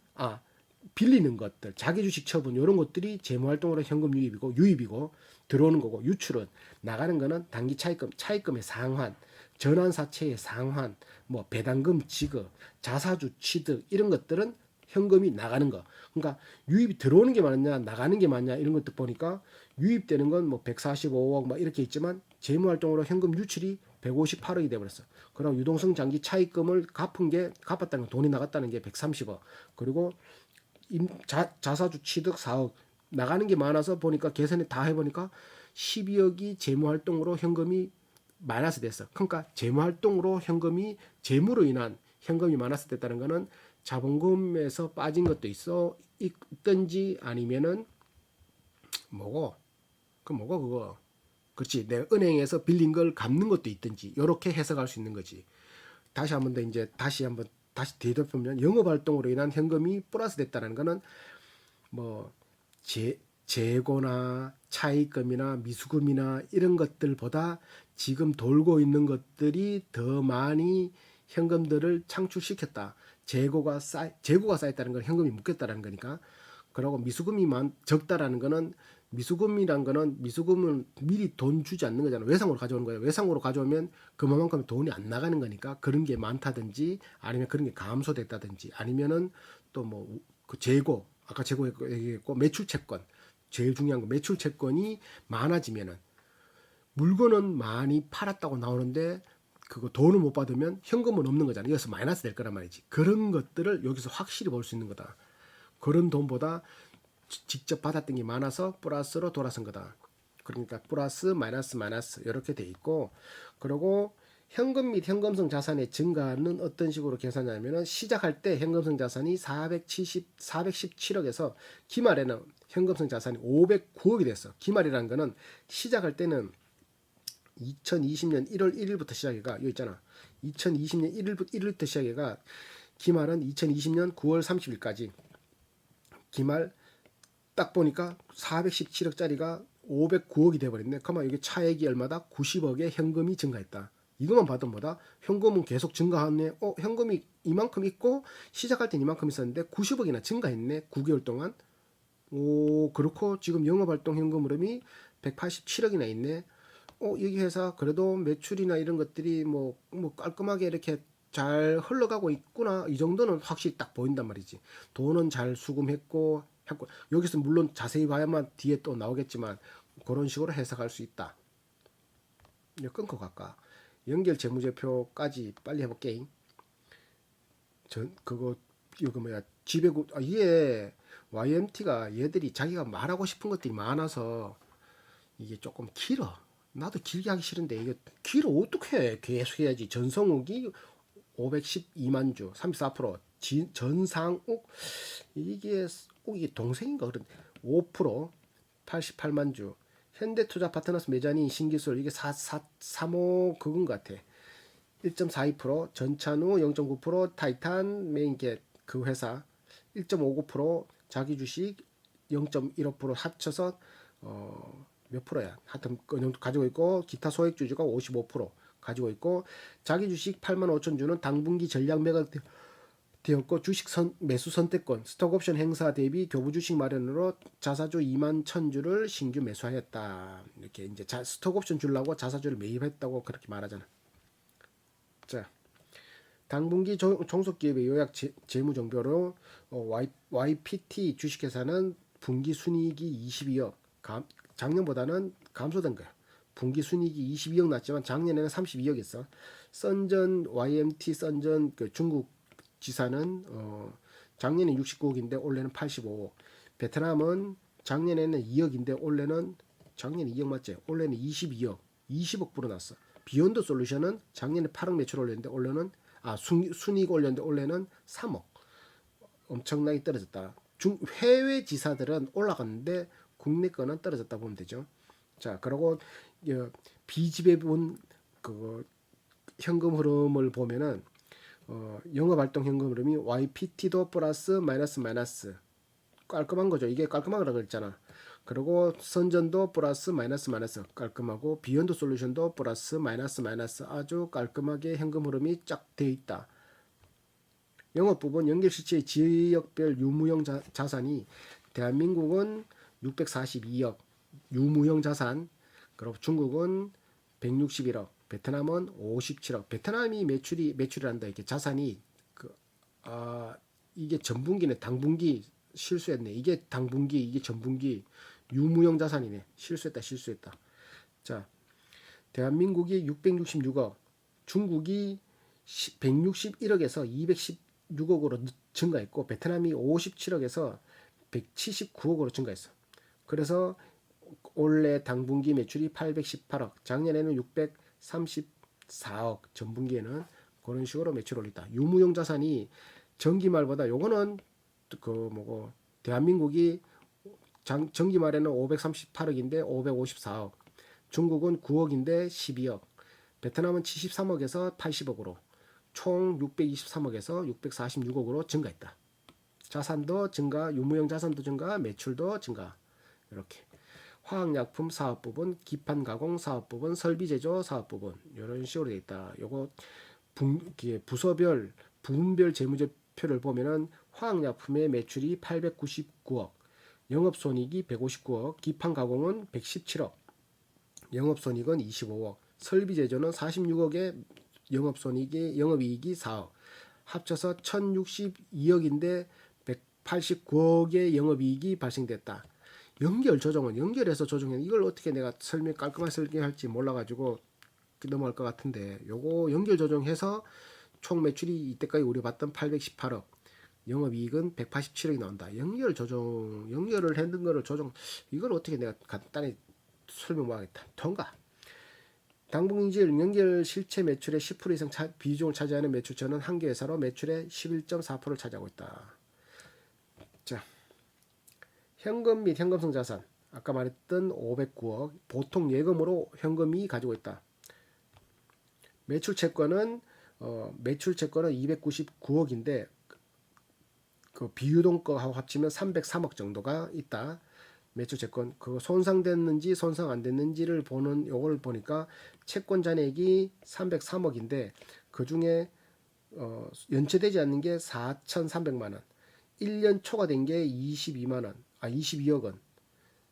빌리는 것들, 자기 주식 처분 이런 것들이 재무활동으로 현금 유입이고 들어오는 거고 유출은 나가는 거는 단기 차입금, 차입금의 상환, 전환사채의 상환, 뭐 배당금 지급, 자사주 취득 이런 것들은 현금이 나가는 거. 그러니까 유입이 들어오는 게 많냐 나가는 게 많냐 이런 것들 보니까 유입되는 건 뭐 145억 막 이렇게 있지만 재무활동으로 현금 유출이 158억이 돼버렸어. 그럼 유동성 장기 차입금을 갚았다는 건 돈이 나갔다는 게 130억. 그리고 자사주 취득 4억 나가는 게 많아서 보니까 계산을 다 해보니까 12억이 재무활동으로 현금이 마이너스 됐어. 그러니까 재무활동으로 현금이 재무로 인한 현금이 마이너스 됐다는 거는 자본금에서 빠진 것도 있든지 아니면은 그거 그렇지 내 은행에서 빌린 걸 갚는 것도 있든지 이렇게 해석할 수 있는 거지. 다시 되돌아보면 영업활동으로 인한 현금이 플러스 됐다는 거는 뭐 재고나 차입금이나 미수금이나 이런 것들보다 지금 돌고 있는 것들이 더 많이 현금들을 창출시켰다. 재고가 쌓였다는 건 현금이 묶였다는 거니까. 그리고 미수금이 적다라는 거는 미수금은 미리 돈 주지 않는 거잖아. 외상으로 가져오는 거예요. 외상으로 가져오면 그만큼 돈이 안 나가는 거니까 그런 게 많다든지 아니면 그런 게 감소됐다든지 아니면은 또 뭐 그 아까 재고 얘기했고 매출 채권 제일 중요한 거 매출 채권이 많아지면은 물건은 많이 팔았다고 나오는데 그거 돈을 못 받으면 현금은 없는 거잖아. 여기서 마이너스 될 거란 말이지. 그런 것들을 여기서 확실히 볼 수 있는 거다. 그런 돈보다 직접 받았던 게 많아서 플러스로 돌아선 거다. 그러니까 플러스 마이너스 이렇게 돼 있고 그리고 현금 및 현금성 자산의 증가는 어떤 식으로 계산하냐면은 시작할 때 현금성 자산이 417억에서 기말에는 현금성 자산이 509억이 됐어. 기말이라는 거는 시작할 때는 2020년 1월 1일부터 시작해가 여기 있잖아. 2020년 1일부터 시작해가 기말은 2020년 9월 30일까지. 기말 딱 보니까 417억짜리가 509억이 돼버렸네. 그러면 이게 차액이 얼마다? 90억의 현금이 증가했다. 이것만 봐도 뭐다? 현금은 계속 증가하네. 현금이 이만큼 있고 시작할 땐 이만큼 있었는데 90억이나 증가했네. 9개월 동안. 오, 그렇고 지금 영업활동 현금 흐름이 187억이나 있네. 여기 회사 그래도 매출이나 이런 것들이 뭐 깔끔하게 이렇게 잘 흘러가고 있구나. 이 정도는 확실히 딱 보인단 말이지. 돈은 잘 수금했고 했고 여기서 물론 자세히 봐야만 뒤에 또 나오겠지만 그런 식으로 해석할 수 있다. 이거 끊고 갈까? 연결 재무제표까지 빨리 해볼게. 이거 뭐야? 지배구 이게 YMT가 얘들이 자기가 말하고 싶은 것들이 많아서 이게 조금 길어. 나도 길게 하기 싫은데 이게 길어 어떻게 해? 계속 해야지. 전성욱이 512만 주 34%, 전상욱 이게 동생인가 그런 5% 88만 주. 현대투자 파트너스 매자니 신기술 이게 35 그건 것 같아. 1.42%, 전찬우 0.9%, 타이탄 메인겟 그 회사 1.59%, 자기 주식 0.15% 합쳐서 몇 프로야? 하여튼 그 정도 가지고 있고 기타 소액 주주가 55% 가지고 있고 자기 주식 8만 5천 주는 당분기 전략 매각 되었고 주식 매수 선택권 스톡옵션 행사 대비 교부 주식 마련으로 자사주 2만 1천 주를 신규 매수하였다. 이렇게 이제 스톡옵션 주려고 자사주를 매입했다고 그렇게 말하잖아. 자, 당분기 종속기업의 요약 재무정보로 YPT 주식회사는 분기 순이익이 22억, 작년보다는 감소된 거야. 분기 순이익이 22억 났지만 작년에는 32억이었어. 썬전 YMT 썬전 그 중국 지사는 작년에 69억인데 올해는 85억. 베트남은 작년에는 2억인데 올해는 작년에 2억 맞지? 올해는 22억, 20억 불어났어. 비욘드 솔루션은 작년에 8억 매출 올렸는데 올해는 순이익 올렸는데 올해는 3억. 엄청나게 떨어졌다. 해외 지사들은 올라갔는데 국내 거는 떨어졌다 보면 되죠. 자, 그리고 비지배분 그 현금 흐름을 보면은 영업활동 현금 흐름이 YPT도 플러스 마이너스 깔끔한 거죠. 이게 깔끔하다고 그랬잖아. 그리고 선전도 플러스 마이너스 깔끔하고 비욘드 솔루션도 플러스 마이너스 아주 깔끔하게 현금 흐름이 쫙 되어 있다. 영업 부분 연결 실체의 지역별 유무형 자산이 대한민국은 642억 유무형 자산, 그리고 중국은 161억, 베트남은 57억. 베트남이 매출이란다. 이렇게 자산이 이게 전분기네. 당분기 실수했네. 이게 당분기, 이게 전분기 유무형 자산이네. 실수했다. 자, 대한민국이 666억, 중국이 161억에서 216억으로 증가했고 베트남이 57억에서 179억으로 증가했어. 그래서 올해 당분기 매출이 818억, 작년에는 634억, 전분기에는 그런 식으로 매출 올렸다. 유무형 자산이 전기말보다 요거는 대한민국이 전기말에는 538억인데 554억, 중국은 9억인데 12억, 베트남은 73억에서 80억으로 총 623억에서 646억으로 증가했다. 자산도 증가, 유무형 자산도 증가, 매출도 증가. 이렇게 화학약품 사업 부분, 기판 가공 사업 부분, 설비 제조 사업 부분 이런 식으로 되어 있다. 요거 부서별 부문별 재무제표를 보면은 화학약품의 매출이 899억, 영업손익이 159억, 기판 가공은 117억, 영업손익은 25억, 설비 제조는 46억에 영업이익이 4억, 합쳐서 1062억인데 189억의 영업이익이 발생됐다. 연결해서 조정해. 이걸 어떻게 내가 깔끔하게 설명할지 몰라가지고 넘어갈 것 같은데, 요거 연결 조정해서 총 매출이 이때까지 우리 봤던 818억, 영업이익은 187억이 나온다. 연결을 했는 거를 이걸 어떻게 내가 간단히 설명하겠다. 통과. 당분기질 연결 실체 매출의 10% 이상 비중을 차지하는 매출처는 한 개 회사로 매출의 11.4%를 차지하고 있다. 자, 현금 및 현금성 자산, 아까 말했던 509억, 보통 예금으로 현금이 가지고 있다. 매출 채권은 매출 채권은 299억인데 그 비유동 거하고 합치면 303억 정도가 있다. 매출 채권 그거 손상됐는지 손상 안 됐는지를 보는 요걸 보니까 채권 잔액이 303억인데 그 중에 연체되지 않는 게 4,300만 원, 1년 초과된 게 22만 원, 22억 원,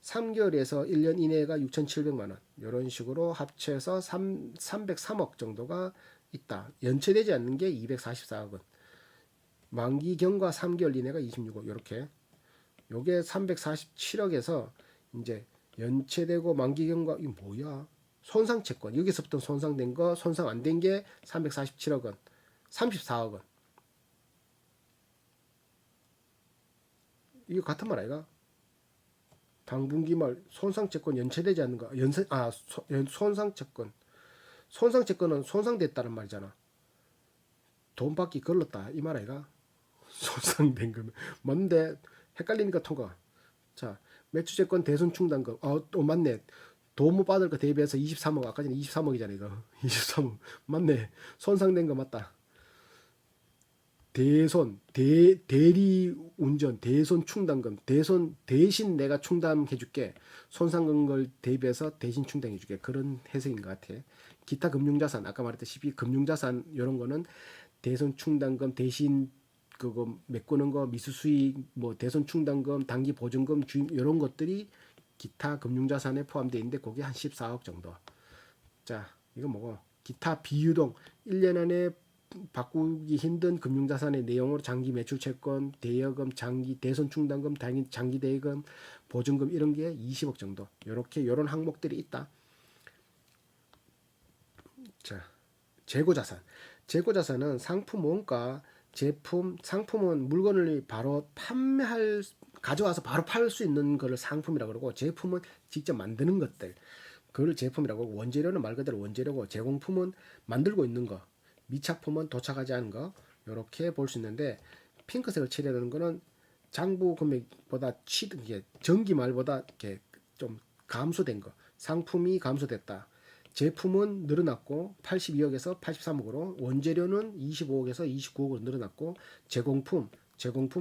3개월에서 1년 이내가 6,700만 원 이런 식으로 합쳐서 303억 정도가 있다. 연체되지 않는 게 244억 원, 만기 경과 3개월 이내가 26억 이렇게. 요게 347억에서 이제 연체되고 만기 경과 이 뭐야? 손상 채권 여기서부터 손상된 거 손상 안 된 게 347억 원, 34억 원. 이거 같은 말 아이가? 당분기 말 손상 채권 연체되지 않는 거 손상 채권 손상 채권은 손상됐다는 말이잖아. 돈 받기 걸렀다 이 말 아이가? 손상된 거면 맞는데 헷갈리니까 통과. 자, 매출채권 대손 충당금. 또 맞네. 돈 못 받을 거 대비해서 23억. 아까 전에 23억이잖아 이거. 23억. 맞네. 손상된 거 맞다. 대손, 대리 운전, 대손 충당금, 대손 대신 내가 충당해줄게. 손상된 걸 대비해서 대신 충당해줄게. 그런 해석인 것 같아. 기타 금융자산, 아까 말했다시피 금융자산 이런 거는 대손 충당금 대신 그거 메꾸는 거 미수수익 뭐 대손 충당금 단기 보증금 주임 이런 것들이 기타 금융자산에 포함되어 있는데 그게 한 14억 정도. 자 이거 뭐고 기타 비유동 1년 안에 바꾸기 힘든 금융자산의 내용으로 장기 매출 채권 대여금 장기 대손 충당금 장기 대여금 보증금 이런 게 20억 정도. 요렇게 이런 항목들이 있다. 자 재고자산 재고자산은 상품 원가 제품, 상품은 물건을 바로 가져와서 바로 팔 수 있는 것을 상품이라고 그러고, 제품은 직접 만드는 것들, 그걸 제품이라고 하고, 원재료는 말 그대로 원재료고, 제공품은 만들고 있는 거, 미착품은 도착하지 않은 거, 이렇게 볼 수 있는데, 핑크색을 칠해놓은 거는 장부 금액보다 전기 말보다 이렇게 좀 감소된 거, 상품이 감소됐다. 제품은 늘어났고 82억에서 83억으로, 원재료는 25억에서 29억으로 늘어났고, 제공품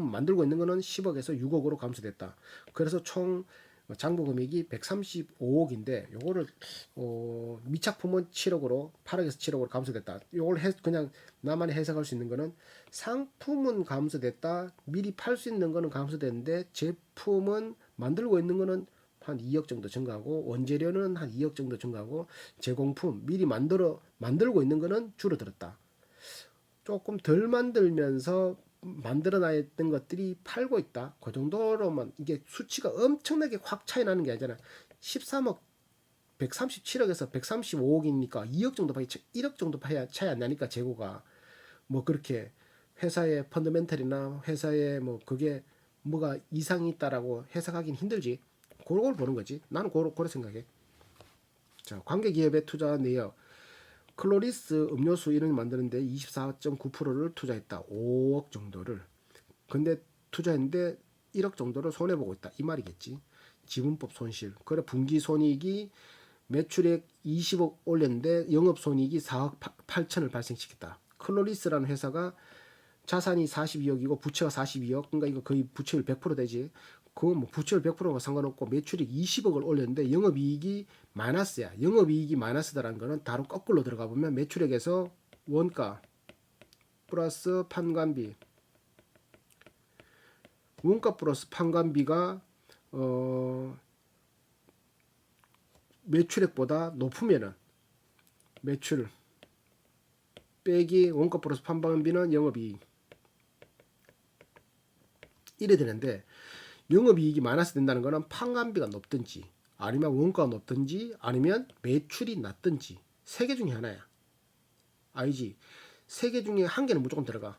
만들고 있는 거는 10억에서 6억으로 감소됐다. 그래서 총 장부 금액이 135억인데 요거를 미착품은 7억으로 8억에서 7억으로 감소됐다. 요걸 그냥 나만이 해석할 수 있는 거는 상품은 감소됐다. 미리 팔 수 있는 거는 감소됐는데 제품은 만들고 있는 거는 한 2억 정도 증가하고, 원재료는 한 2억 정도 증가하고, 제공품 미리 만들고 있는 거는 줄어들었다. 조금 덜 만들면서 만들어놨던 것들이 팔고 있다. 그 정도로만, 이게 수치가 엄청나게 확 차이 나는 게 아니잖아. 13억 137억에서 135억이니까 2억 정도 1억 정도 차이 안 나니까 재고가 뭐 그렇게 회사의 펀더멘털이나 회사의 뭐 그게 뭐가 이상이 있다라고 해석하기는 힘들지. 그걸 보는 거지. 나는 그렇게 생각해. 자, 관계기업의 투자 내역. 클로리스 음료수 이런 만드는데 24.9%를 투자했다. 5억 정도를. 근데 투자했는데 1억 정도를 손해보고 있다. 이 말이겠지. 지분법 손실. 그래 분기 손익이 매출액 20억 올렸는데 영업손익이 4억 8천을 발생시켰다. 클로리스라는 회사가 자산이 42억이고 부채가 42억. 그러니까 이거 거의 부채율 100% 되지. 그건 뭐 부채율 100%가 상관없고 매출액 20억을 올렸는데 영업이익이 마이너스야. 영업이익이 마이너스다라는 거는 다른 거꾸로 들어가 보면 매출액에서 원가 플러스 판관비, 원가 플러스 판관비가 매출액보다 높으면은 매출 빼기 원가 플러스 판관비는 영업이익 이래 되는데, 영업이익이 마이너스 된다는 거는 판관비가 높든지 아니면 원가가 높든지 아니면 매출이 낮든지 세 개 중에 하나야. 알지? 세 개 중에 한 개는 무조건 들어가.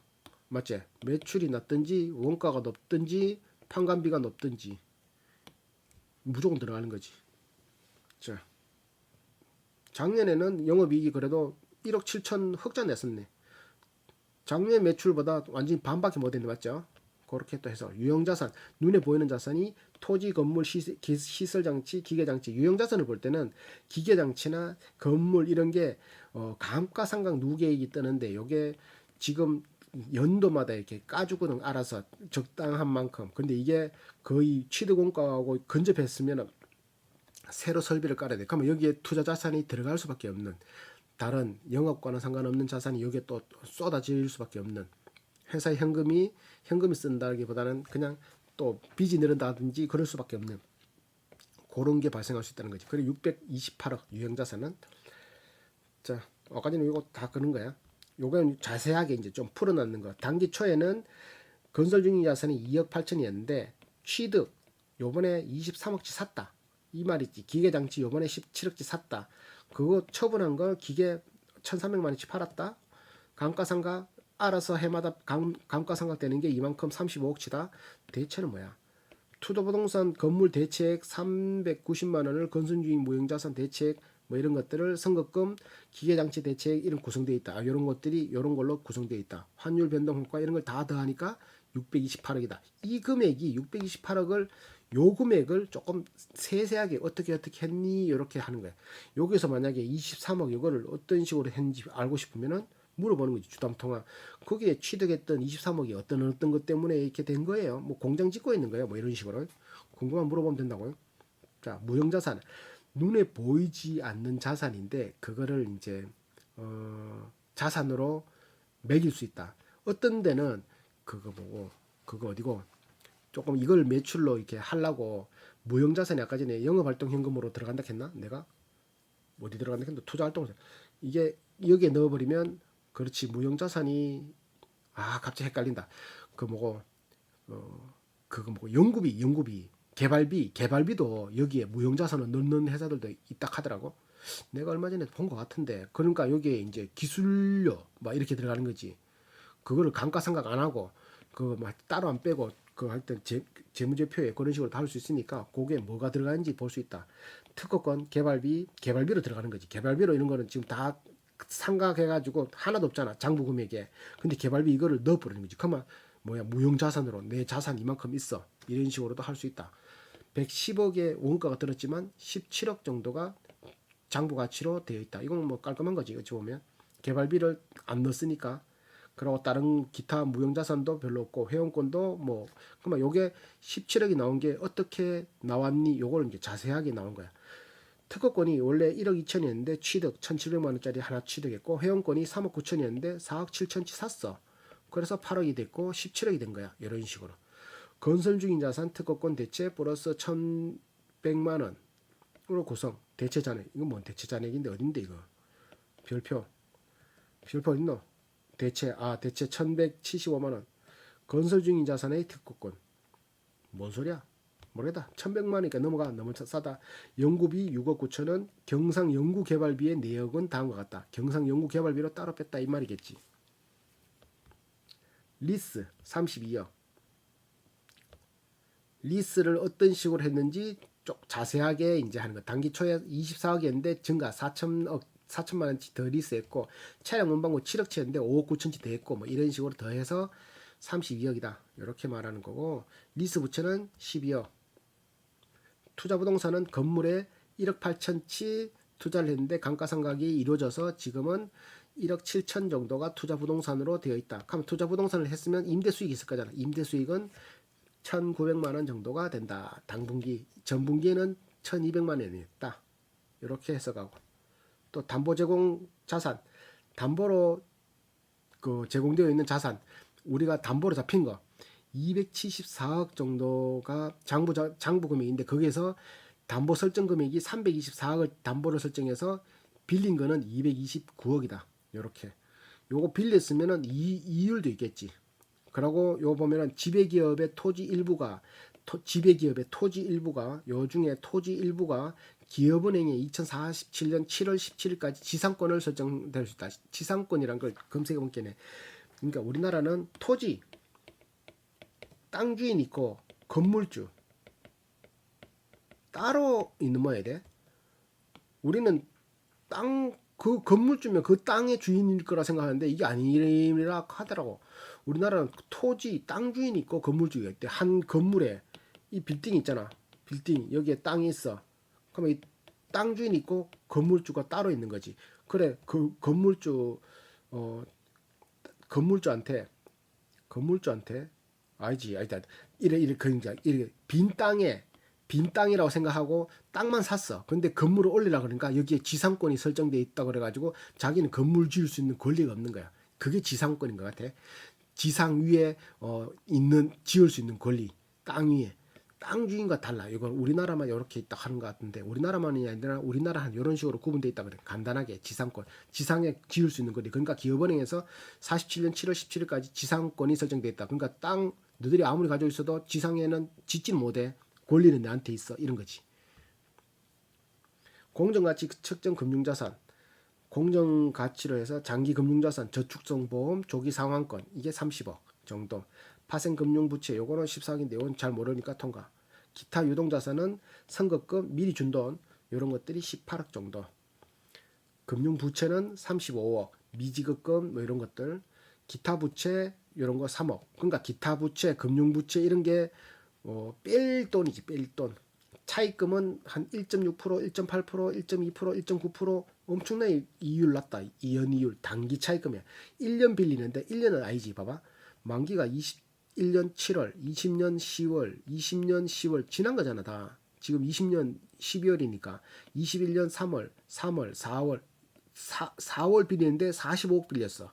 맞지? 매출이 낮든지 원가가 높든지 판관비가 높든지 무조건 들어가는 거지. 자, 작년에는 영업이익이 그래도 1억 7천 흑자 냈었네. 작년 매출보다 완전히 반밖에 못 했는데 맞죠? 그렇게 또 해서 유형자산, 눈에 보이는 자산이 토지, 건물, 시설장치, 기계장치, 유형자산을 볼 때는 기계장치나 건물 이런 게 감가상각 누계액이 뜨는데 요게 지금 연도마다 이렇게 까주고는 알아서 적당한 만큼. 근데 이게 거의 취득원가하고 근접했으면 새로 설비를 깔아야 돼. 그러면 여기에 투자 자산이 들어갈 수밖에 없는, 다른 영업과는 상관없는 자산이 여기에 또 쏟아질 수밖에 없는, 회사 현금이 쓴다기보다는 그냥 또 빚이 늘어나든지 그럴 수밖에 없는 그런 게 발생할 수 있다는 거지. 그리고 628억 유형자산은, 자 아까 전에 이거 다 그런 거야. 요건 자세하게 이제 좀 풀어놨는 거. 단기 초에는 건설 중인 자산이 2억 8천이었는데 취득 요번에 23억치 샀다 이 말이지. 기계장치 요번에 17억치 샀다. 그거 처분한 걸 기계 1,300만원치 팔았다. 감가상각 알아서 해마다 감가상각 되는 게 이만큼 35억치다. 대체는 뭐야? 투자부동산 건물 대체액 390만 원을 건설주인 무형자산 대체액 뭐 이런 것들을 선급금, 기계장치 대체액 이런 구성되어 있다. 이런 것들이 이런 걸로 구성되어 있다. 환율 변동 효과 이런 걸 다 더하니까 628억이다. 이 금액이 628억을 요 금액을 조금 세세하게 어떻게 했니 이렇게 하는 거야. 여기서 만약에 23억 이거를 어떤 식으로 했는지 알고 싶으면은 물어보는 거지. 주담통화 거기에 취득했던 23억이 어떤 것 때문에 이렇게 된 거예요. 뭐 공장 짓고 있는 거예요. 뭐 이런 식으로 궁금한 물어보면 된다고요. 자, 무형자산 눈에 보이지 않는 자산인데 그거를 이제 자산으로 매길 수 있다. 어떤 데는 그거 보고 그거 어디고 조금 이걸 매출로 이렇게 하려고 무형자산이 아까 전에 영업활동 현금으로 들어간다 했나? 내가 어디 들어간다 했는데 투자활동 이게 여기에 넣어버리면 그렇지 무형자산이 갑자기 헷갈린다. 그 뭐고 그거 뭐고 연구비 개발비도 여기에 무형자산을 넣는 회사들도 있다 하더라고. 내가 얼마 전에 본 것 같은데 그러니까 여기에 이제 기술료 막 이렇게 들어가는 거지. 그거를 감가상각 안 하고 그거 막 따로 안 빼고 그 할 때 재무제표에 그런 식으로 다룰 수 있으니까 그게 뭐가 들어가는지 볼 수 있다. 특허권 개발비로 들어가는 거지. 개발비로 이런 거는 지금 다 상각해가지고 하나도 없잖아. 장부 금액에. 근데 개발비 이거를 넣어버리는 거지. 그러면 뭐야 무형자산으로 내 자산 이만큼 있어. 이런 식으로도 할 수 있다. 110억의 원가가 들었지만 17억 정도가 장부 가치로 되어 있다. 이건 뭐 깔끔한 거지. 어찌 보면 개발비를 안 넣었으니까. 그리고 다른 기타 무형자산도 별로 없고 회원권도 뭐 그러면 요게 17억이 나온 게 어떻게 나왔니? 요걸 이제 자세하게 나온 거야. 특허권이 원래 1억 2천이었는데 취득 1,700만 원짜리 하나 취득했고 회원권이 3억 9천이었는데 4억 7천치 샀어. 그래서 8억이 됐고 17억이 된 거야. 이런 식으로. 건설 중인 자산 특허권 대체 플러스 1,100만 원으로 구성. 대체 잔액. 이건 뭔 대체 잔액인데 어딘데 이거. 별표 어딨노? 대체 1,175만 원. 건설 중인 자산의 특허권. 뭔 소리야? 모르겠다. 1,100만 원이니까 너무 싸다. 연구비 6억 9천 원, 경상 연구개발비의 내역은 다음과 같다. 경상 연구개발비로 따로 뺐다 이 말이겠지. 리스 32억. 리스를 어떤 식으로 했는지 좀 자세하게 이제 하는 거. 단기 초에 24억이었는데 증가 4천만 원치 더 리스했고 차량 문방구 7억치였는데 5억 9천치 더 했고 뭐 이런 식으로 더해서 32억이다. 이렇게 말하는 거고 리스 부채는 12억. 투자부동산은 건물에 1억 8천치 투자를 했는데 감가상각이 이루어져서 지금은 1억 7천 정도가 투자부동산으로 되어 있다. 그럼 투자부동산을 했으면 임대수익이 있을 거잖아. 임대수익은 1,900만 원 정도가 된다. 당분기, 전분기에는 1,200만 원이었다. 이렇게 해석하고 또 담보 제공 자산, 담보로 그 제공되어 있는 자산, 우리가 담보로 잡힌 거 274억 정도가 장부 금액인데 거기에서 담보 설정 금액이 324억을 담보를 설정해서 빌린 거는 229억이다. 요렇게. 요거 빌렸으면은 이율도 있겠지. 그리고 요 보면은 지배기업의 토지 일부가 요 중에 토지 일부가 기업은행에 2047년 7월 17일까지 지상권을 설정될 수 있다. 지상권이란 걸 검색해 볼게네. 그러니까 우리나라는 토지, 땅 주인 있고 건물주 따로 있는 모양이 돼. 우리는 그 건물주면 그 땅의 주인일 거라 생각하는데 이게 아니라 하더라고. 우리나라는 토지, 땅 주인이 있고 건물주가 있대. 한 건물에 이 빌딩 있잖아. 빌딩 여기에 땅이 있어. 그러면 이 땅 주인이 있고 건물주가 따로 있는 거지. 그래 그 어 건물주한테 건물주한테 아니지 아니다 이래 그러니까 이래 빈 땅이라고 생각하고 땅만 샀어. 근데 건물을 올리라 그러니까 여기에 지상권이 설정돼 있다 그래가지고 자기는 건물 지을 수 있는 권리가 없는 거야. 그게 지상권인 것 같아. 지상 위에 있는 지을 수 있는 권리 땅 위에 땅 주인과 달라. 이건 우리나라만 이렇게 있다 하는 것 같은데 우리나라만이 아니라 우리나라는 이런 식으로 구분돼 있다 그래. 간단하게 지상권 지상에 지을 수 있는 권리. 그러니까 기업은행에서 47년 7월 17일까지 지상권이 설정돼 있다. 그러니까 땅 너희들이 아무리 가지고 있어도 지상에는 짓지는 못해. 권리는 나한테 있어. 이런 거지. 공정가치 측정 금융자산 공정가치로 해서 장기금융자산, 저축성보험, 조기상환권 이게 30억 정도. 파생금융부채 요거는 14억인데 이건 잘 모르니까 통과. 기타 유동자산은 선급금 미리 준 돈 이런 것들이 18억 정도. 금융부채는 35억, 미지급금 뭐 이런 것들. 기타 부채 이런 거 3억. 그러니까 기타 부채, 금융부채 이런 게 뺄 돈이지 뺄 돈. 차입금은 한 1.6%, 1.8%, 1.2%, 1.9% 엄청나게 이율 낮다. 이연이율 단기 차입금이야. 1년 빌리는데 1년은 아니지. 봐봐. 만기가 21년 7월, 20년 10월, 20년 10월 지난 거잖아 다. 지금 20년 12월이니까 21년 3월, 4월, 4월 빌리는데 45억 빌렸어.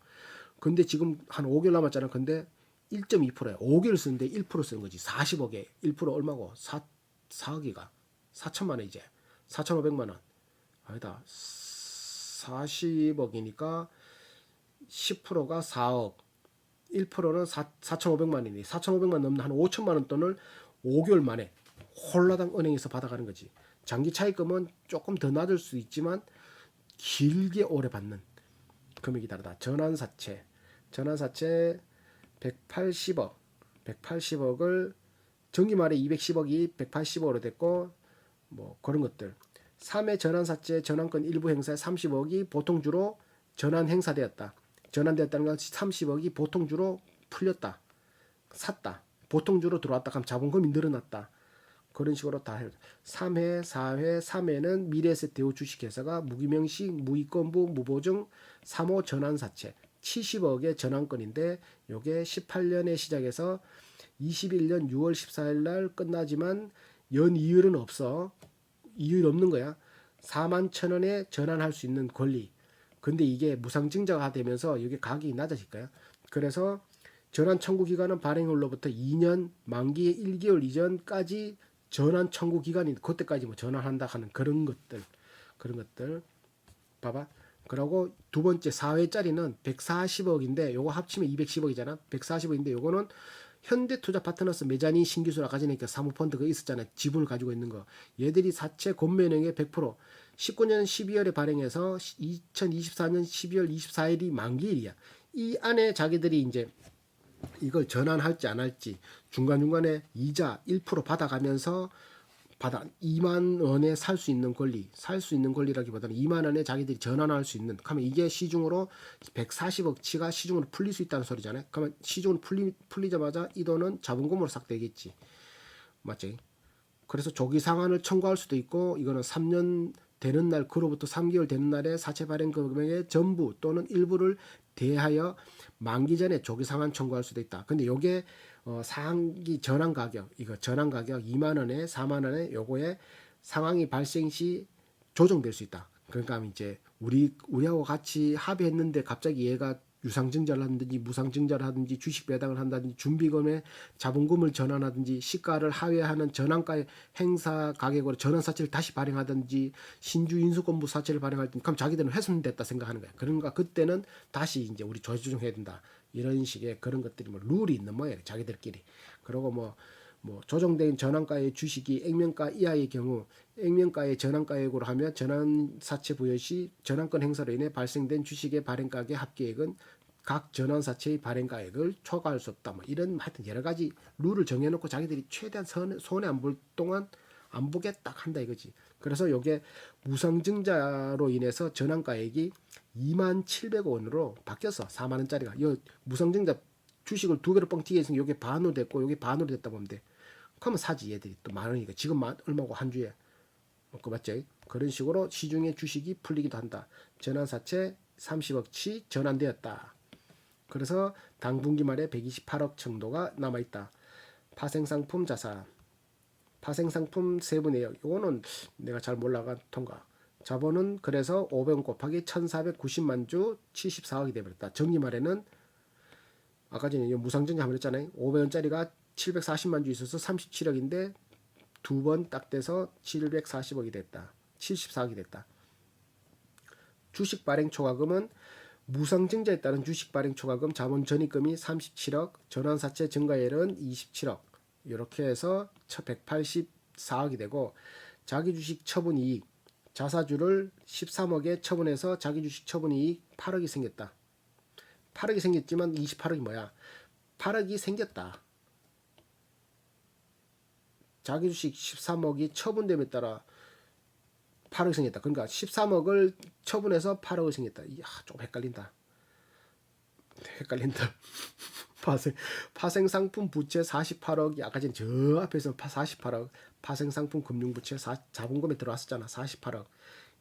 근데 지금 한 5개월 남았잖아. 근데 1.2%야. 5개월 쓰는데 1% 쓰는 거지. 40억에 1% 얼마고? 4억이가 4천만 원 이제 4,500만 원 아니다 40억이니까 10%가 4억 1%는 4,500만 원이니 4,500만 원 넘는 한 5천만 원 돈을 5개월 만에 홀라당 은행에서 받아가는 거지. 장기 차입금은 조금 더 낮을 수 있지만 길게 오래 받는 금액이 다르다. 전환사채 180억을 정기 말에 210억이 180억으로 됐고 뭐 그런 것들. 3회 전환사채 전환권 일부 행사에 30억이 보통주로 전환 행사되었다. 전환되었다는 건 30억이 보통주로 풀렸다. 샀다. 보통주로 들어왔다. 그럼 자본금이 늘어났다. 그런 식으로 다 해요. 3회, 4회, 3회는 미래에셋 대우 주식회사가 무기명식, 무이권부, 무보증 3호 전환사채 70억의 전환권인데 요게 18년에 시작해서 21년 6월 14일 날 끝나지만 연 이율은 없어. 이율 없는 거야. 4만 천 원에 전환할 수 있는 권리. 근데 이게 무상증자가 되면서 이게 가격이 낮아질 거야. 그래서 전환 청구 기간은 발행일로부터 2년 만기의 1개월 이전까지 전환 청구 기간이 그때까지 뭐 전환한다 하는 그런 것들 봐봐. 그리고 두 번째 4회짜리는 140억인데 요거 합치면 210억이잖아. 140억인데 요거는 현대투자파트너스 메자닌 신규수라 가지니까 사모펀드가 있었잖아요. 지분을 가지고 있는 거. 얘들이 사채 권매능의 100% 19년 12월에 발행해서 2024년 12월 24일이 만기일이야. 이 안에 자기들이 이제 이걸 전환할지 안 할지 중간중간에 이자 1% 받아가면서 2만 원에 살 수 있는 권리라기보다는 2만 원에 자기들이 전환할 수 있는. 그러면 이게 시중으로 140억치가 시중으로 풀릴 수 있다는 소리잖아요. 그러면 시중으로 풀리자마자 이 돈은 자본금으로 싹 되겠지. 맞지? 그래서 조기 상환을 청구할 수도 있고 이거는 3년 되는 날 그로부터 3개월 되는 날에 사채 발행 금액의 전부 또는 일부를 대하여 만기 전에 조기 상환 청구할 수도 있다. 근데 요게 상한기 전환 가격 2만 원에 4만 원에 요거에 상황이 발생 시 조정될 수 있다. 그러니까 이제 우리하고 같이 합의했는데 갑자기 얘가 유상증자를 하든지 무상증자를 하든지 주식 배당을 한다든지 준비금에 자본금을 전환하든지 시가를 하회하는 전환가의 행사 가격으로 전환사채를 다시 발행하든지 신주 인수권부 사채를 발행할 때 그럼 자기들은 훼손됐다 생각하는 거야. 그러니까 그때는 다시 이제 우리 조정해야 된다. 이런 식의 그런 것들이 뭐 룰이 있는 모양이에요. 자기들끼리. 그리고 뭐 조정된 전환가의 주식이 액면가 이하의 경우 액면가의 전환가액으로 하면 전환사채 부여 시 전환권 행사로 인해 발생된 주식의 발행가액의 합계액은 각 전환사채의 발행가액을 초과할 수 없다. 뭐 이런 하여튼 여러 가지 룰을 정해놓고 자기들이 최대한 손해 안 볼 동안 안 보겠다 한다 이거지. 그래서 이게 무상증자로 인해서 전환가액이 27,000원으로 바뀌었어. 4만 원짜리가. 이 무상증자 주식을 두 개로 뻥튀기 해서 이게 반으로 됐고 이게 반으로 됐다 보면 돼. 그러면 사지 얘들이 또 많으니까 지금 얼마고 한 주에 그 맞지? 그런 식으로 시중에 주식이 풀리기도 한다. 전환사채 30억치 전환되었다. 그래서 당분기 말에 128억 정도가 남아있다. 파생상품 자산. 파생상품 세부 내역. 이거는 내가 잘 몰라가 통과. 자본은 그래서 500원 곱하기 1490만 주 74억이 되버렸다. 정리 말에는 아까 전에 무상증자 한번 했잖아요. 500원짜리가 740만 주 있어서 37억인데 두 번 딱 돼서 740억이 됐다. 74억이 됐다. 주식 발행 초과금은 무상증자에 따른 주식 발행 초과금 자본 전입금이 37억, 전환사채 증가율은 27억. 이렇게 해서 184억이 되고 자기 주식 처분 이익 자사주를 13억에 처분해서 자기 주식 처분 이익 8억이 생겼다. 8억이 생겼지만 28억이 뭐야? 8억이 생겼다. 자기 주식 13억이 처분됨에 따라 8억이 생겼다. 그러니까 13억을 처분해서 8억이 생겼다. 이야, 좀 헷갈린다. 파생상품 부채 48억이 아까 전에 저 앞에서 48억 파생상품 금융부채 자본금에 들어왔었잖아. 48억.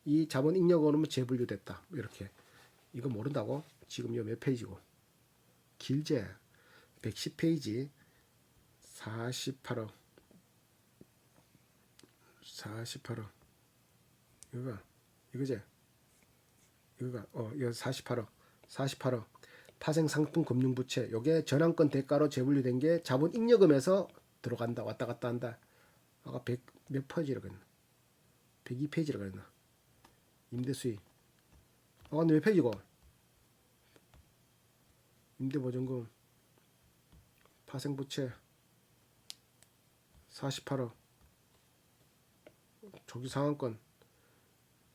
이 자본 잉여금은 재분류됐다. 이렇게. 이거 모른다고? 지금 몇 페이지고? 길제 110페이지 48억 48억 이거지? 이거 48억 파생상품 금융부채 요게 전환권 대가로 재분류된 게 자본 잉여금에서 들어간다. 왔다 갔다 한다. 아까 몇 페이지라고 했나? 102페이지라고 그랬나? 임대수익 근데 몇 페이지고? 임대보증금 파생부채 48억 조기상환권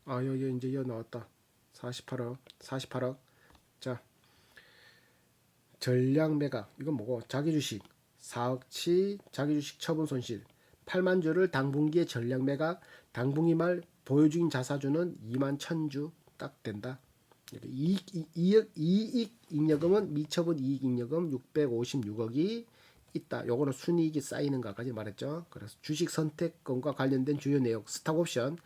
여기 이제 나왔다. 48억 자 전량매각 이건 뭐고 자기주식 4억치 자기주식 처분 손실 8만 주를 당분기에 전량매각 당분기 말 보유 중인 자사주는 2만 1000주 딱 된다. 이익 잉여금은 미처분 이익 잉여금 656억이 있다. 요거는 순이익이 쌓이는 것까지 말했죠. 그래서 주식 선택권과 관련된 주요 내용 스탁옵션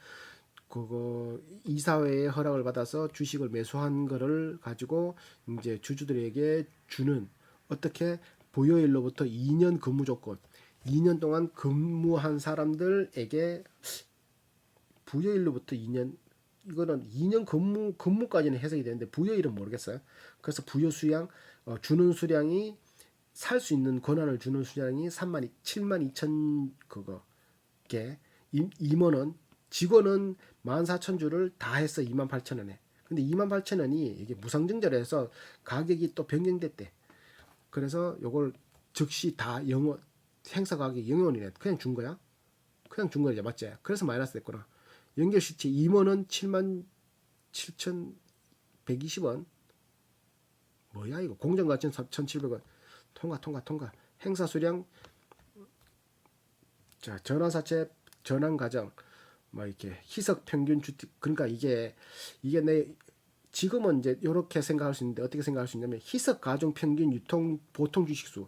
그거 이사회의 허락을 받아서 주식을 매수한 거를 가지고 이제 주주들에게 주는 어떻게 보유일로부터 2년 근무 조건 2년 동안 근무한 사람들에게 부여일로부터 2년 이거는 2년 근무까지는 해석이 되는데 부여일은 모르겠어요. 그래서 부여 수량 주는 수량이 살 수 있는 권한을 주는 수량이 7만 2천 그거게 임원은 직원은 14,000주를 다 했어 28,000원에. 근데 28,000원이 이게 무상증자로 해서 가격이 또 변경됐대. 그래서 요걸 즉시 다 행사 가격이 0원이네. 그냥 준 거야. 그냥 준 거야 맞지? 그래서 마이너스 됐구나. 연결시치 임원은 77,120원. 뭐야 이거 공정가치는 1,700원. 통과. 행사 수량 자 전환사채 전환과정 뭐 이렇게 희석 평균 주택 그러니까 이게 내 지금은 이제 이렇게 생각할 수 있는데 어떻게 생각할 수 있냐면 희석 가중 평균 유통 보통 주식수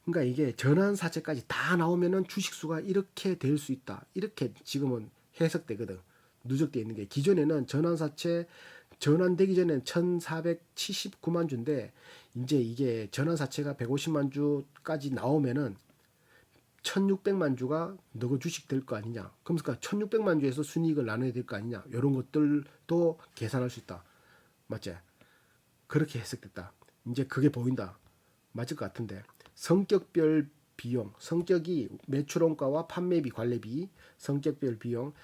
그러니까 이게 전환사채까지 다 나오면은 주식수가 이렇게 될 수 있다 이렇게 지금은 해석되거든. 누적되어 있는 게 기존에는 전환사채 전환되기 전엔 1479만 주인데 이제 이게 전환사채가 150만 주까지 나오면은 1600만 주가 너가 주식 될 거 아니냐. 그러니까 1600만 주에서 순이익을 나눠야 될 거 아니냐. 이런 것들도 계산할 수 있다. 맞지? 그렇게 해석됐다. 이제 그게 보인다. 맞을 것 같은데. 성격별 비용. 성격이 매출원가와 판매비, 관리비. 성격별 비용.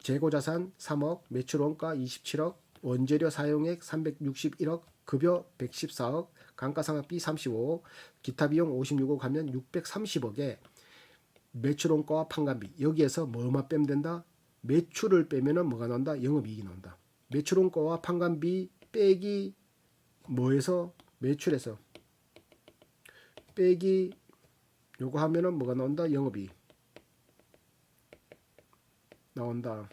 재고자산 3억, 매출원가 27억, 원재료 사용액 361억, 급여 114억, 감가상각비 35억, 기타 비용 56억 하면 630억에 매출원가와 판관비 여기에서 뭐만 빼면 된다? 매출을 빼면은 뭐가 나온다? 영업이익이 나온다. 매출원가와 판관비 빼기 뭐에서 매출에서 빼기 요거 하면은 뭐가 나온다? 영업이익 나온다.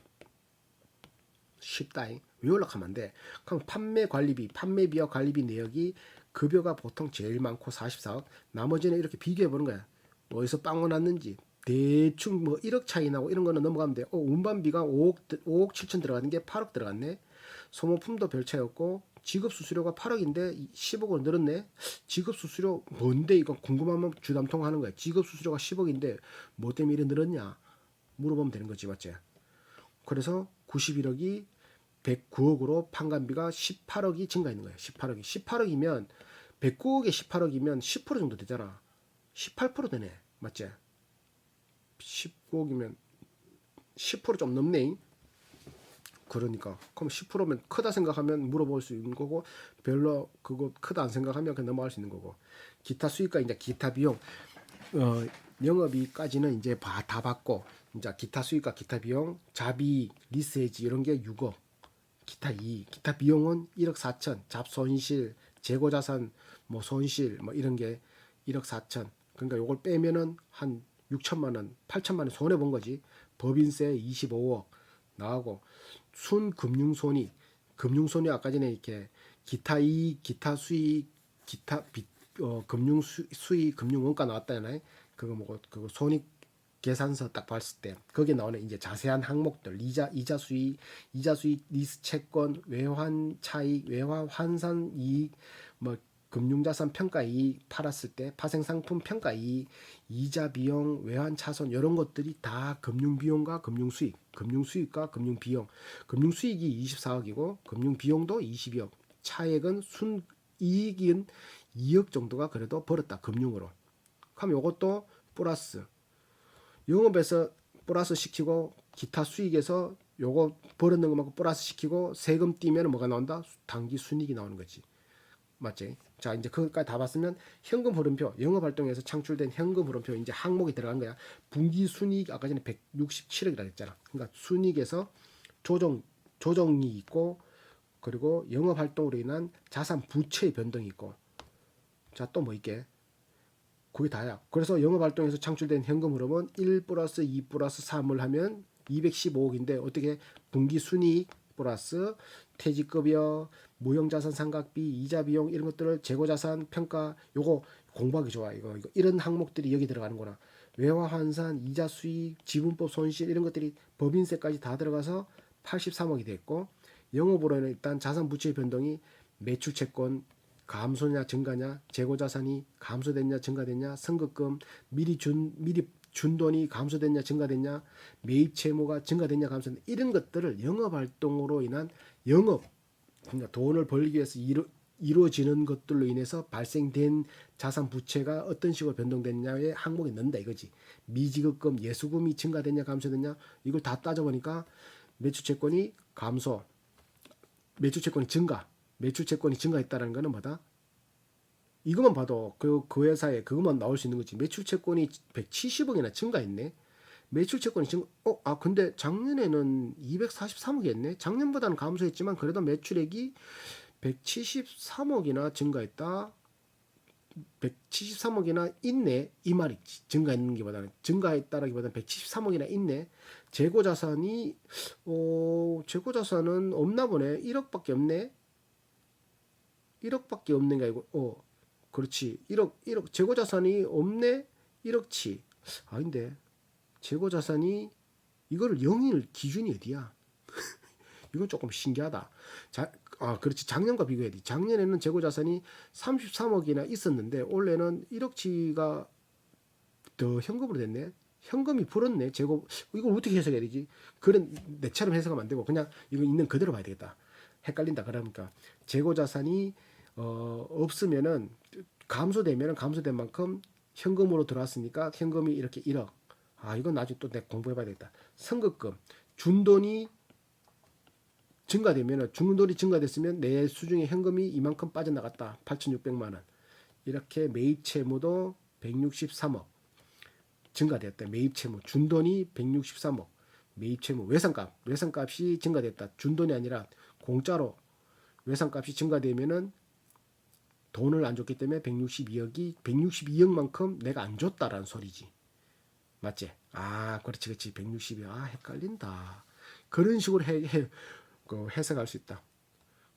쉽다. 외우려고 안 돼. 그럼 판매비와 관리비 내역이 급여가 보통 제일 많고 44억. 나머지는 이렇게 비교해 보는 거야. 어디서 빵원 났는지 대충 뭐 1억 차이 나고 이런 거는 넘어가면 돼. 운반비가 5억 7천 들어가는 게 8억 들어갔네. 소모품도 별 차이 없고 지급 수수료가 8억인데 10억으로 늘었네. 지급 수수료 뭔데 이거 궁금하면 주담통 하는 거야. 지급 수수료가 10억인데 뭐 때문에 이래 늘었냐 물어보면 되는 거지, 맞지? 그래서 91억이 109억으로 판관비가 18억이 증가했는 거예요. 18억이면 109억에 18억이면 10% 정도 되잖아. 18% 되네. 맞지? 19억이면 10%좀 넘네. 그러니까 그럼 10%면 크다 생각하면 물어볼 수 있는 거고, 별로 그거 크다 안 생각하면 그냥 넘어갈 수 있는 거고. 기타 수익과 이제 기타 비용, 어, 영업이익까지는 이제 다 받고, 이제 기타 수익과 기타 비용, 자비, 리스해지 이런 게 6억, 기타 이익, 기타 비용은 1억 4천, 잡손실, 재고자산 뭐 손실 뭐 이런 게 1억 4천. 그러니까 요걸 빼면은 한 6천만 원, 8천만 원 손해 본 거지. 법인세 25억 나가고, 순금융손익, 금융손익 아까 전에 이렇게 기타 이익, 기타 수익, 기타 금융 수익, 금융 원가 나왔다잖아요. 그거 뭐 그거 손익 계산서 딱 봤을 때 거기에 나오는 이제 자세한 항목들, 이자 수익, 리스 채권, 외환 차익, 외환 환산 이익, 뭐 금융자산 평가 이익, 팔았을 때 파생상품 평가 이익, 이자 비용, 외환 차손 이런 것들이 다 금융 비용과 금융 수익, 금융 수익과 금융 비용. 금융 수익이 24억이고 금융 비용도 22억. 차액은 순 이익인 2억 정도가 그래도 벌었다, 금융으로. 그럼 이것도 플러스, 영업에서 플러스 시키고 기타 수익에서 요거 벌었는 것만큼 플러스 시키고 세금 띄면 뭐가 나온다? 당기 순이익이 나오는 거지. 맞지? 자, 이제 그것까지 다 봤으면 현금 흐름표, 영업 활동에서 창출된 현금 흐름표 이제 항목이 들어간 거야. 분기 순이익 아까 전에 167억이라 했잖아. 그러니까 순이익에서 조정이 있고, 그리고 영업 활동으로 인한 자산 부채의 변동이 있고. 자, 또 뭐 있게? 그게 다야. 그래서 영업활동에서 창출된 현금 흐름은 1 플러스 2 플러스 3을 하면 215억인데, 어떻게 분기 순이익 플러스 퇴직급여, 무형자산 상각비, 이자 비용 이런 것들을 재고자산 평가, 요거 공부하기 좋아. 이거 이런 항목들이 여기 들어가는구나. 외화 환산, 이자 수익, 지분법 손실 이런 것들이 법인세까지 다 들어가서 83억이 됐고, 영업으로는 일단 자산 부채의 변동이 매출 채권 감소냐 증가냐, 재고자산이 감소됐냐 증가됐냐, 선급금 미리 준 돈이 감소됐냐 증가됐냐, 매입 채무가 증가됐냐 감소됐냐, 이런 것들을 영업 활동으로 인한 영업, 그러니까 돈을 벌기 위해서 이루어지는 것들로 인해서 발생된 자산 부채가 어떤 식으로 변동됐냐의 항목에 넣는다 이거지. 미지급금, 예수금이 증가됐냐 감소됐냐, 이걸 다 따져보니까 매출채권이 감소, 매출채권이 증가, 매출채권이 증가했다는 거는 뭐다? 이것만 봐도 그 회사에 그것만 나올 수 있는 거지. 매출채권이 170억이나 증가했네. 매출채권이 근데 작년에는 243억이었네. 작년보다는 감소했지만 그래도 매출액이 173억이나 증가했다. 173억이나 있네. 이 말이 증가했는 게보다는, 증가했다라기보다는 173억이나 있네. 재고자산은 없나 보네. 1억밖에 없네. 1억밖에 없는 게 아니고, 그렇지. 1억, 재고자산이 없네? 1억치. 아닌데. 재고자산이, 이거를 영일 기준이 어디야? 이건 조금 신기하다. 그렇지. 작년과 비교해야 돼. 작년에는 재고자산이 33억이나 있었는데, 올해는 1억치가 더 현금으로 됐네. 현금이 불었네. 이걸 어떻게 해석해야 되지? 그런, 내처럼 해석하면 안 되고, 그냥 이거 있는 그대로 봐야 되겠다. 헷갈린다. 그러니까, 재고자산이, 없으면은, 감소되면은 감소된 만큼 현금으로 들어왔으니까 현금이 이렇게 1억. 이건 나중에 또 내가 공부해 봐야 되겠다. 선급금. 준 돈이 증가됐으면 내 수중에 현금이 이만큼 빠져나갔다. 8,600만 원. 이렇게 매입 채무도 163억 증가됐다. 매입 채무. 준 돈이 163억. 매입 채무. 외상값이 증가됐다. 준 돈이 아니라 공짜로 외상값이 증가되면은 돈을 안 줬기 때문에 162억만큼 내가 안 줬다라는 소리지. 맞지? 그렇지. 162억. 헷갈린다. 그런 식으로 해석할 수 있다.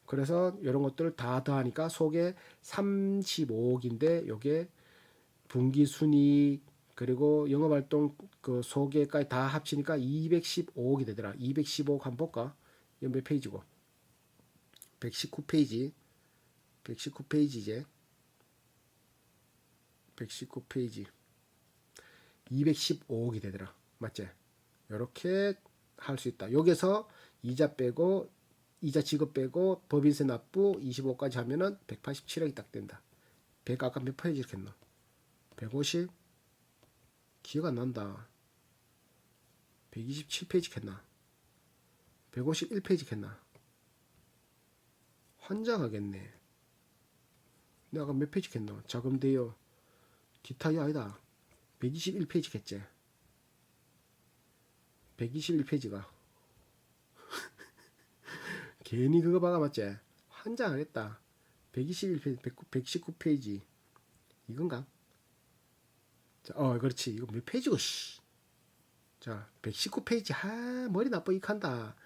그래서 이런 것들을 다 더하니까 속에 35억인데, 요게 분기 순이익, 그리고 영업활동 그 소개까지 다 합치니까 215억이 되더라. 215억 한번 볼까? 이거 몇 페이지고? 119페이지. 119페이지 이제. 119페이지. 215억이 되더라. 맞지? 이렇게 할 수 있다. 여기서 이자 빼고 이자 지급 빼고 법인세 납부 25까지 하면은 187억이 딱 된다. 100 아까 몇 페이지 이렇게 했노? 150? 기억 안 난다. 127페이지 했나? 151페이지 했나? 환장하겠네. 내가 몇 페이지 했노? 자금 대여 기타야 아니다. 121페이지 했지. 121페이지가 괜히 그거 봐가 맞지? 환장하겠다. 121페이지, 119페이지 이건가? 자, 그렇지. 이거 몇 페이지고 씨. 자, 119페이지. 머리 나쁘게 한다.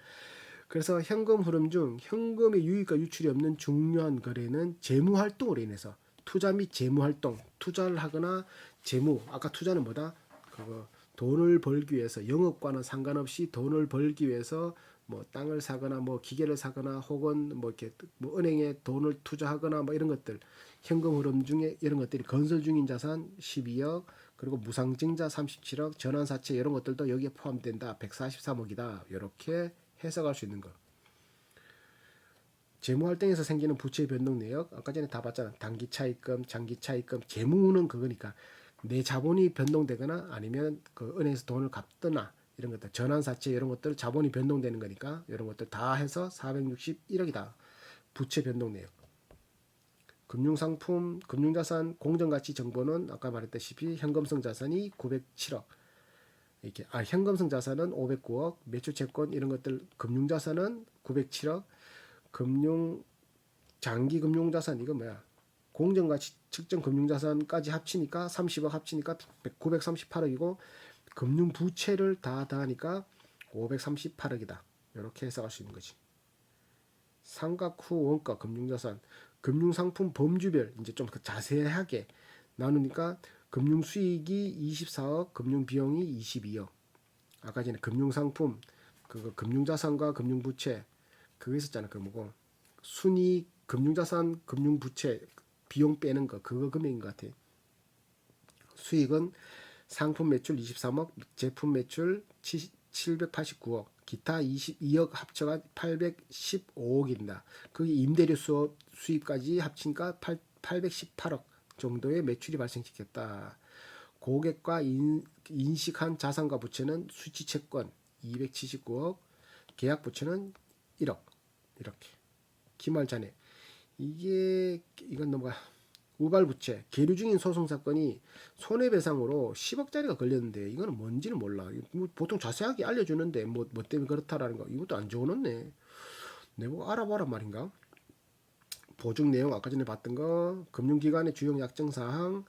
그래서 현금 흐름 중 현금의 유입과 유출이 없는 중요한 거래는 재무 활동으로 인해서 투자 및 재무 활동, 투자를 하거나 재무, 아까 투자는 뭐다? 그거 돈을 벌기 위해서 영업과는 상관없이 돈을 벌기 위해서 뭐 땅을 사거나 뭐 기계를 사거나 혹은 뭐 이렇게 뭐 은행에 돈을 투자하거나 뭐 이런 것들 현금 흐름 중에 이런 것들이 건설 중인 자산 12억 그리고 무상증자 37억 전환사채 이런 것들도 여기에 포함된다. 143억이다. 이렇게 해석할 수 있는 거. 재무활동에서 생기는 부채 변동 내역 아까 전에 다 봤잖아. 단기 차입금, 장기 차입금, 재무는 그거니까 내 자본이 변동되거나 아니면 그 은행에서 돈을 갚거나 이런 것들 전환사채 이런 것들 자본이 변동되는 거니까 이런 것들 다 해서 461억이다. 부채 변동 내역. 금융상품, 금융자산 공정가치 정보는 아까 말했다시피 현금성 자산이 907억. 이렇게 현금성 자산은 509억, 매출채권 이런 것들 금융자산은 907억, 금융 장기 금융자산 이거 뭐야? 공정가치 측정 금융자산까지 합치니까 30억 합치니까 938억이고 금융부채를 다 더하니까 538억이다. 이렇게 해석할 수 있는 거지. 상각 후 원가 금융자산, 금융상품 범주별 이제 좀 자세하게 나누니까 금융수익이 24억, 금융비용이 22억. 아까 전에 금융상품, 그거 금융자산과 금융부채 그거 있었잖아. 그 뭐고 순이익, 금융자산, 금융부채 비용 빼는 거 그거 금액인 것 같아. 수익은 상품 매출 23억, 제품 매출 789억, 기타 22억 합쳐가 815억입니다. 그게 임대료 수입까지 합치니까 818억 정도의 매출이 발생시켰다. 고객과 인식한 자산과 부채는 수취채권 279억, 계약 부채는 1억. 이렇게. 기말 잔액. 이건 넘어가. 우발부채. 계류 중인 소송 사건이 손해배상으로 10억짜리가 걸렸는데 이거는 뭔지는 몰라. 보통 자세하게 알려주는데 뭐 때문에 그렇다라는 거 이것도 안 적어놓네. 내가 알아보란 말인가? 보증 내용 아까 전에 봤던 거 금융기관의 주요 약정사항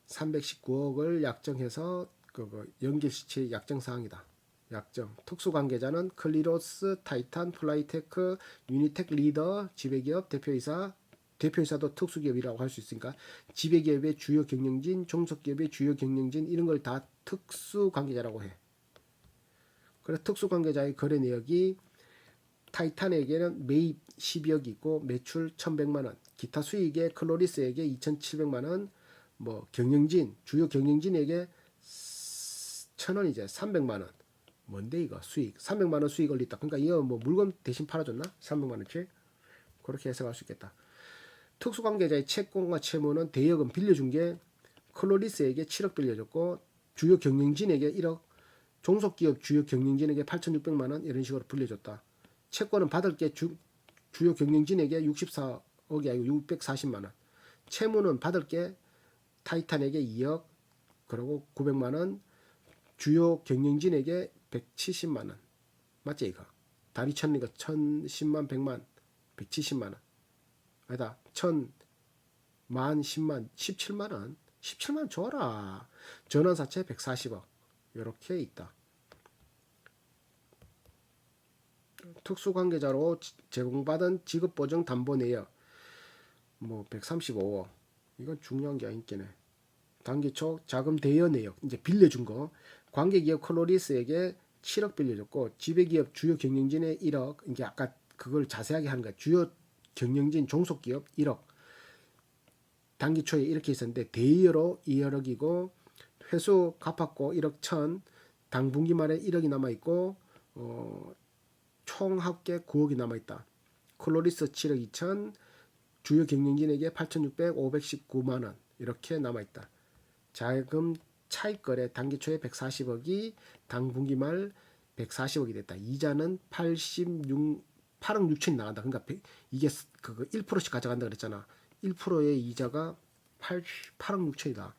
319억을 약정해서 그거 연결시체 약정사항이다. 약정. 특수관계자는 클리로스, 타이탄, 플라이테크, 유니텍 리더, 지배기업, 대표이사, 대표이사도 특수기업이라고 할 수 있으니까 지배기업의 주요 경영진, 종속기업의 주요 경영진 이런 걸 다 특수관계자라고 해. 그래서 특수관계자의 거래 내역이 타이탄에게는 매입 12억이 있고 매출 1,100만 원, 기타 수익에 클로리스에게 2,700만 원, 뭐 경영진, 주요 경영진에게 1,000원이제 300만 원. 뭔데 이거 수익 300만 원 수익 올렸다. 그러니까 이거 뭐 물건 대신 팔아줬나? 300만 원치? 그렇게 해석할 수 있겠다. 특수관계자의 채권과 채무는 대여금 빌려준 게 클로리스에게 7억 빌려줬고 주요 경영진에게 1억, 종속기업 주요 경영진에게 8,600만 원 이런 식으로 빌려줬다. 채권은 받을 게 주요 경영진에게 64억이 아니고 640만 원. 채무는 받을 게 타이탄에게 2억, 그리고 900만 원, 주요 경영진에게 170만 원. 맞지 이거? 다리 천리가 1,010만, 100만, 170만 원. 아니다. 1,000만, 10만, 17만 원. 17만 원 줘라. 전환사채 140억. 이렇게 있다. 특수관계자로 제공받은 지급보증 담보 내역 뭐 135억. 이건 중요한 게 아니겠네. 단기초 자금 대여 내역 이제 빌려준 거 관계기업 클로리스에게 7억 빌려줬고 지배기업 주요 경영진에 1억 이게 아까 그걸 자세하게 하는 거야. 주요 경영진 종속기업 1억 단기 초에 이렇게 있었는데 대여로 2억이고 회수 갚았고 1억 1천 당분기 말에 1억이 남아있고 총 합계 9억이 남아있다. 클로리스 7억 2천 주요 경영진에게 8,600, 519만원 이렇게 남아있다. 자금 차익거래 단기 초에 140억이 당분기 말 140억이 됐다. 이자는 8억 6천이 나간다. 그러니까 이게 그거 1%씩 가져간다 그랬잖아. 1%의 이자가 8억 6천이다.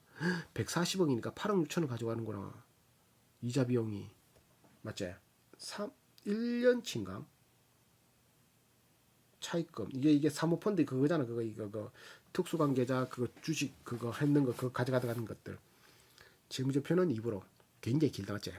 140억이니까 8억 6천을 가져가는구나. 이자 비용이. 맞지? 1년치인가? 차입금. 이게 사모펀드 그거잖아. 이거 특수관계자 그거 주식 그거 했는 거 그거 가져가는 것들. 재무제표는 입으로 굉장히 길다. 맞지?